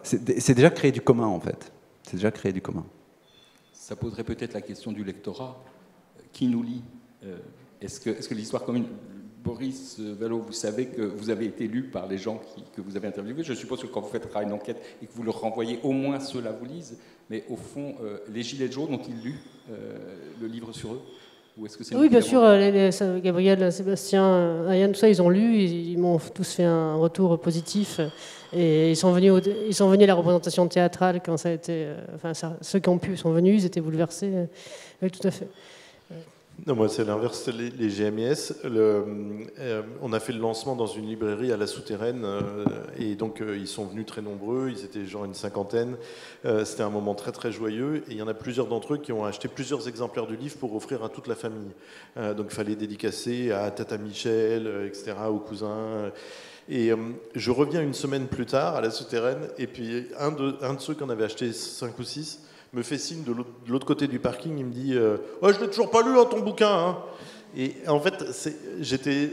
c'est déjà créer du commun, en fait. C'est déjà créer du commun. Ça poserait peut-être la question du lectorat. Qui nous lit? Est-ce que l'histoire commune... Boris Vallaud, vous savez que vous avez été lu par les gens que vous avez interviewés. Je suppose que quand vous faites une enquête et que vous leur renvoyez, au moins ceux-là vous lisent. Mais au fond, les Gilets jaunes ont-ils lu le livre sur eux? Ou est-ce que c'est Oui, bien sûr. Gabriel, Sébastien, Ayane, tout ça, ils ont lu. Ils m'ont tous fait un retour positif. Et ils sont venus à la représentation théâtrale quand ça a été... ceux qui ont pu sont venus, ils étaient bouleversés. Oui, tout à fait. Non, moi c'est l'inverse, les GMIS. On a fait le lancement dans une librairie à la Souterraine et donc ils sont venus très nombreux, ils étaient genre une cinquantaine. C'était un moment très très joyeux et il y en a plusieurs d'entre eux qui ont acheté plusieurs exemplaires du livre pour offrir à toute la famille. Donc il fallait dédicacer à Tata Michel, etc., aux cousins. Et je reviens une semaine plus tard à la Souterraine et puis un de ceux qui en avait acheté 5 ou 6 me fait signe de l'autre côté du parking, il me dit oh, je l'ai toujours pas lu ton bouquin hein. Et en fait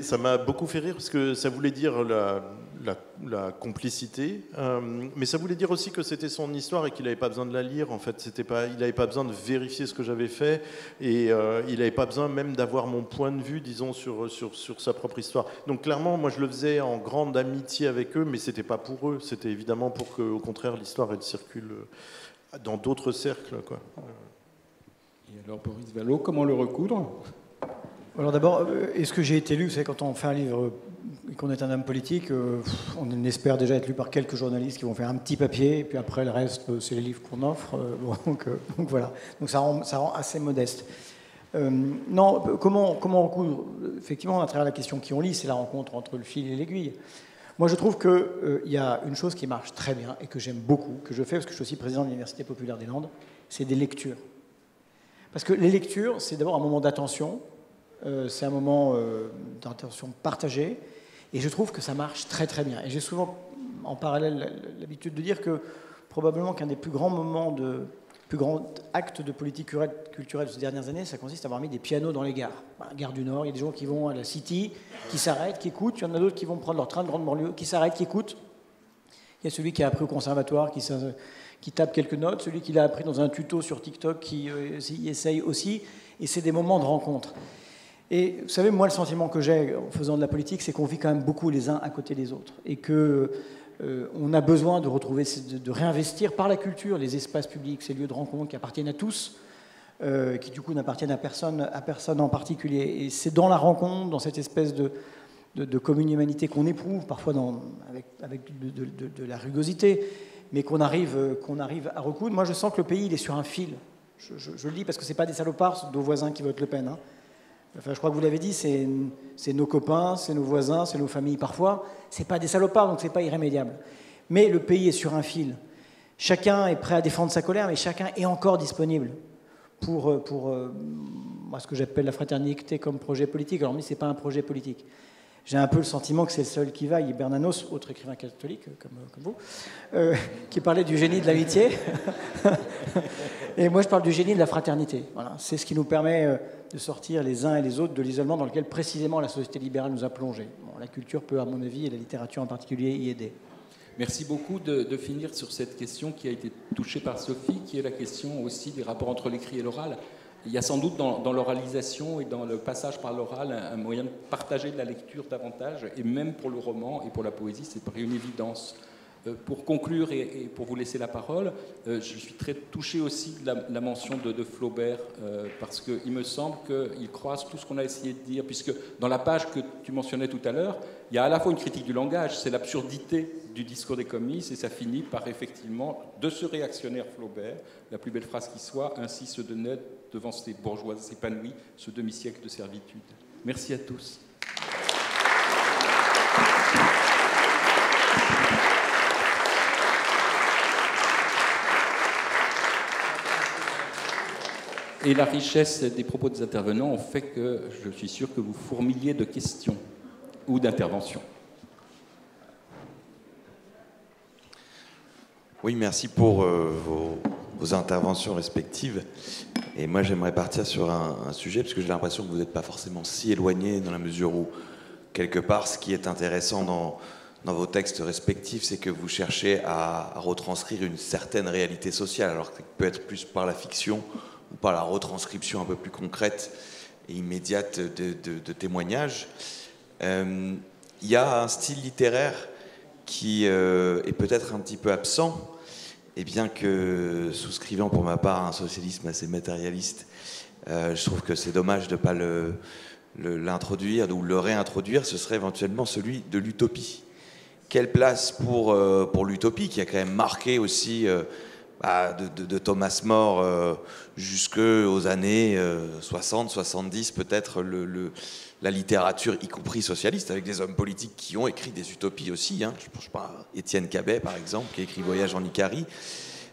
ça m'a beaucoup fait rire parce que ça voulait dire la complicité, mais ça voulait dire aussi que c'était son histoire et qu'il n'avait pas besoin de la lire. En fait, il n'avait pas besoin de vérifier ce que j'avais fait et il n'avait pas besoin même d'avoir mon point de vue, disons, sur sa propre histoire. Donc clairement, moi je le faisais en grande amitié avec eux, mais c'était pas pour eux, c'était évidemment pour que, au contraire, l'histoire elle circule dans d'autres cercles, quoi. Et alors, Boris Vallaud, comment le recoudre? Alors d'abord, est-ce que j'ai été lu? Vous savez, quand on fait un livre et qu'on est un homme politique, on espère déjà être lu par quelques journalistes qui vont faire un petit papier, et puis après le reste, c'est les livres qu'on offre. Donc voilà. Donc ça rend assez modeste. Non, comment recoudre? Effectivement, à travers la question qui on lit, c'est la rencontre entre le fil et l'aiguille. Moi, je trouve qu'il y a une chose qui marche très bien et que j'aime beaucoup, que je fais parce que je suis aussi président de l'Université populaire des Landes, c'est des lectures. Parce que les lectures, c'est d'abord un moment d'attention, c'est un moment d'attention partagée, et je trouve que ça marche très très bien. Et j'ai souvent, en parallèle, l'habitude de dire que probablement qu'un des plus grands actes de politique culturelle de ces dernières années, ça consiste à avoir mis des pianos dans les gares. La gare du Nord, il y a des gens qui vont à la City, qui s'arrêtent, qui écoutent. Il y en a d'autres qui vont prendre leur train de grande banlieue, qui s'arrêtent, qui écoutent. Il y a celui qui a appris au conservatoire, qui tape quelques notes, celui qui l'a appris dans un tuto sur TikTok, qui y essaye aussi. Et c'est des moments de rencontre. Et vous savez, moi, le sentiment que j'ai en faisant de la politique, c'est qu'on vit quand même beaucoup les uns à côté des autres. Et que on a besoin de retrouver, de réinvestir par la culture les espaces publics, ces lieux de rencontre qui appartiennent à tous, qui du coup n'appartiennent à personne en particulier. Et c'est dans la rencontre, dans cette espèce de commune humanité qu'on éprouve, parfois avec de la rugosité, mais qu'on arrive à recoudre. Moi, je sens que le pays, il est sur un fil. Je le dis parce que ce n'est pas des salopards, nos voisins qui votent Le Pen. Hein. Enfin, je crois que vous l'avez dit, c'est nos copains, c'est nos voisins, c'est nos familles parfois. Ce n'est pas des salopards, donc ce n'est pas irrémédiable. Mais le pays est sur un fil. Chacun est prêt à défendre sa colère, mais chacun est encore disponible pour moi, ce que j'appelle la fraternité comme projet politique. Alors, mais ce n'est pas un projet politique. J'ai un peu le sentiment que c'est le seul qui vaille. Bernanos, autre écrivain catholique comme vous, qui parlait du génie de l'amitié. Et moi, je parle du génie de la fraternité. Voilà. C'est ce qui nous permet de sortir les uns et les autres de l'isolement dans lequel précisément la société libérale nous a plongés. Bon, la culture peut, à mon avis, et la littérature en particulier, y aider. Merci beaucoup de finir sur cette question qui a été touchée par Sophie, qui est la question aussi des rapports entre l'écrit et l'oral. Il y a sans doute dans l'oralisation et dans le passage par l'oral un moyen de partager de la lecture davantage, et même pour le roman et pour la poésie, c'est une évidence. Pour conclure et pour vous laisser la parole, je suis très touché aussi de la mention de Flaubert, parce qu'il me semble qu'il croise tout ce qu'on a essayé de dire, puisque dans la page que tu mentionnais tout à l'heure, il y a à la fois une critique du langage, c'est l'absurdité du discours des comices, et ça finit par effectivement, de ce réactionnaire Flaubert, la plus belle phrase qui soit, ainsi se donnait devant ces bourgeoises épanouies ce demi-siècle de servitude. Merci à tous. Et la richesse des propos des intervenants ont fait que je suis sûr que vous fourmiliez de questions ou d'interventions. Oui, merci pour vos interventions respectives. Et moi, j'aimerais partir sur un sujet, parce que j'ai l'impression que vous n'êtes pas forcément si éloignés, dans la mesure où, quelque part, ce qui est intéressant dans vos textes respectifs, c'est que vous cherchez à retranscrire une certaine réalité sociale, alors que ça peut être plus par la fiction ou par la retranscription un peu plus concrète et immédiate de témoignages. Il y a un style littéraire qui est peut-être un petit peu absent, et bien que souscrivant pour ma part à un socialisme assez matérialiste, je trouve que c'est dommage de ne pas l'introduire ou le réintroduire. Ce serait éventuellement celui de l'utopie. Quelle place pour l'utopie, qui a quand même marqué aussi de Thomas More jusqu'aux années 60, 70 peut-être la littérature, y compris socialiste, avec des hommes politiques qui ont écrit des utopies aussi. Hein. Je pense pas à Étienne Cabet, par exemple, qui a écrit Voyage en Icarie.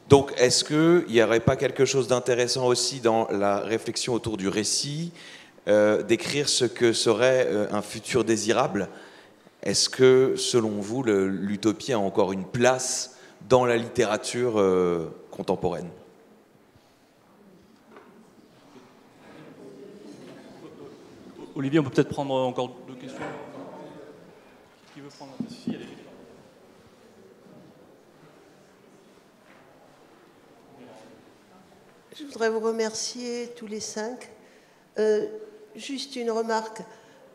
Donc, est-ce qu'il n'y aurait pas quelque chose d'intéressant aussi dans la réflexion autour du récit, d'écrire ce que serait un futur désirable? Est-ce que, selon vous, l'utopie a encore une place dans la littérature contemporaine? Olivier, on peut peut-être prendre encore 2 questions. Qui veut prendre? Si, allez. Je voudrais vous remercier tous les 5. Juste une remarque.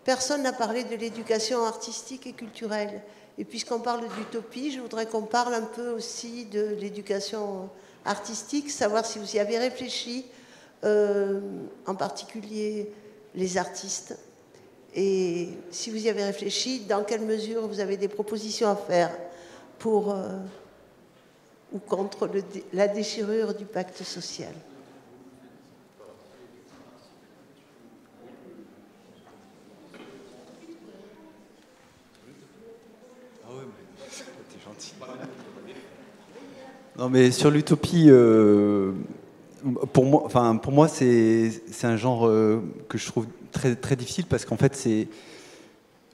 Personne n'a parlé de l'éducation artistique et culturelle. Et puisqu'on parle d'utopie, je voudrais qu'on parle un peu aussi de l'éducation artistique, savoir si vous y avez réfléchi, en particulier les artistes, et si vous y avez réfléchi, dans quelle mesure vous avez des propositions à faire pour ou contre la déchirure du pacte social. Non, mais sur l'utopie, pour moi c'est un genre que je trouve très, très difficile, parce qu'en fait,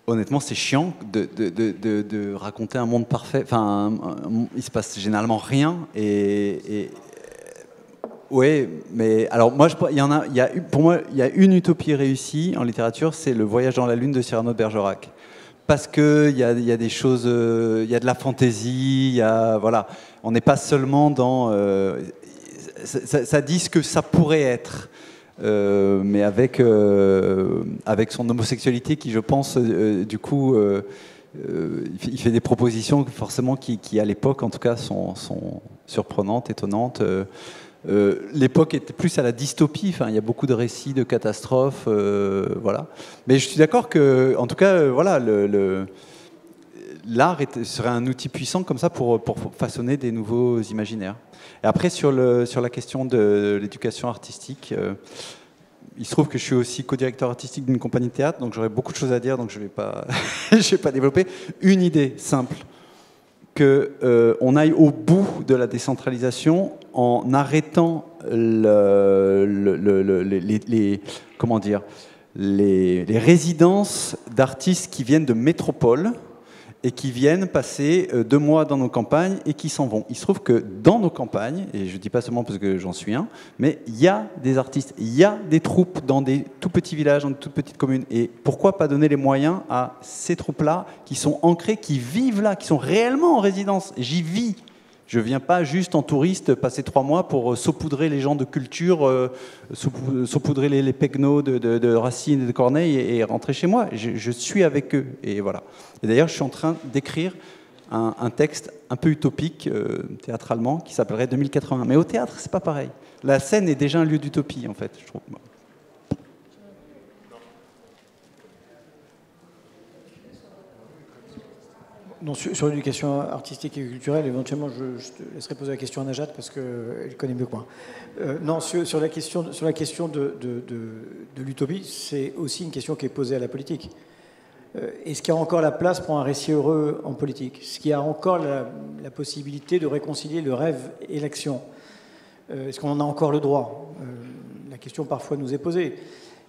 honnêtement, c'est chiant de raconter un monde parfait. Enfin, il se passe généralement rien. Ouais, mais alors moi, pour moi, il y a une utopie réussie en littérature, c'est Le Voyage dans la Lune de Cyrano de Bergerac. Parce qu'il y a des choses, il y a de la fantaisie, voilà. On n'est pas seulement dans... ça dit ce que ça pourrait être, mais avec son homosexualité qui, je pense, du coup, il fait des propositions forcément qui à l'époque, en tout cas, sont surprenantes, étonnantes. L'époque était plus à la dystopie. Enfin, il y a beaucoup de récits de catastrophes, voilà. Mais je suis d'accord que, en tout cas, voilà, l'art serait un outil puissant comme ça pour façonner des nouveaux imaginaires. Et après, sur la question de l'éducation artistique, il se trouve que je suis aussi co-directeur artistique d'une compagnie de théâtre, donc j'aurais beaucoup de choses à dire, donc je ne vais pas développer. Une idée simple, qu'on aille au bout de la décentralisation en arrêtant comment dire, les résidences d'artistes qui viennent de métropole et qui viennent passer 2 mois dans nos campagnes et qui s'en vont. Il se trouve que dans nos campagnes, et je ne dis pas seulement parce que j'en suis un, mais il y a des artistes, il y a des troupes dans des tout petits villages, dans des toutes petites communes. Et pourquoi pas donner les moyens à ces troupes-là qui sont ancrées, qui vivent là, qui sont réellement en résidence. J'y vis. Je ne viens pas juste en touriste passer 3 mois pour saupoudrer les gens de culture, saupoudrer les pecnos de Racine et de Corneille et rentrer chez moi. Je suis avec eux. Et voilà. Et d'ailleurs, je suis en train d'écrire un texte un peu utopique, théâtralement, qui s'appellerait 2081. Mais au théâtre, c'est pas pareil. La scène est déjà un lieu d'utopie, en fait, je trouve. Non, sur l'éducation artistique et culturelle, éventuellement, je te laisserai poser la question à Najat parce qu'elle connaît mieux que moi. Non, sur la question de l'utopie, c'est aussi une question qui est posée à la politique. Est-ce qu'il y a encore la place pour un récit heureux en politique? Est-ce qu'il y a encore la possibilité de réconcilier le rêve et l'action? Est-ce qu'on en a encore le droit? La question parfois nous est posée.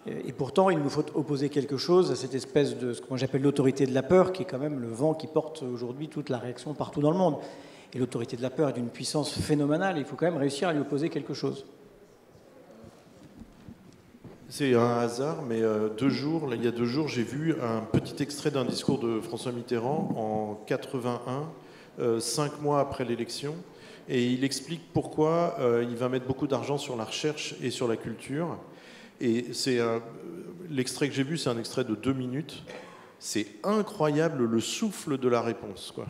Et pourtant, il nous faut opposer quelque chose à cette espèce de ce que moi j'appelle l'autorité de la peur, qui est quand même le vent qui porte aujourd'hui toute la réaction partout dans le monde. Et l'autorité de la peur est d'une puissance phénoménale, il faut quand même réussir à lui opposer quelque chose. C'est un hasard, mais il y a 2 jours, j'ai vu un petit extrait d'un discours de François Mitterrand en 81, 5 mois après l'élection. Et il explique pourquoi il va mettre beaucoup d'argent sur la recherche et sur la culture. Et l'extrait que j'ai vu, c'est un extrait de 2 minutes. C'est incroyable le souffle de la réponse, quoi.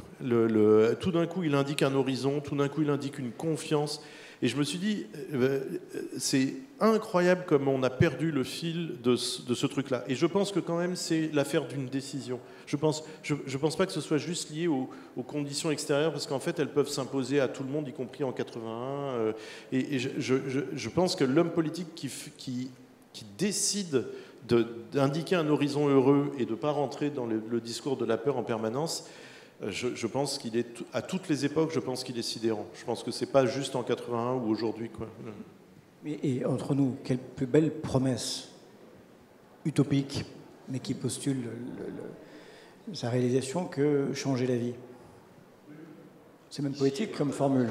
Tout d'un coup, il indique un horizon, tout d'un coup, il indique une confiance. Et je me suis dit, c'est incroyable comme on a perdu le fil de ce truc-là. Et je pense que quand même, c'est l'affaire d'une décision. Je pense pas que ce soit juste lié aux conditions extérieures, parce qu'en fait, elles peuvent s'imposer à tout le monde, y compris en 81. Et je pense que l'homme politique qui décide d'indiquer un horizon heureux et de ne pas rentrer dans le discours de la peur en permanence, je pense qu'il est, à toutes les époques, je pense qu'il est sidérant. Je pense que ce n'est pas juste en 81 ou aujourd'hui, quoi. Et entre nous, quelle plus belle promesse utopique, mais qui postule sa réalisation, que changer la vie. C'est même poétique comme formule.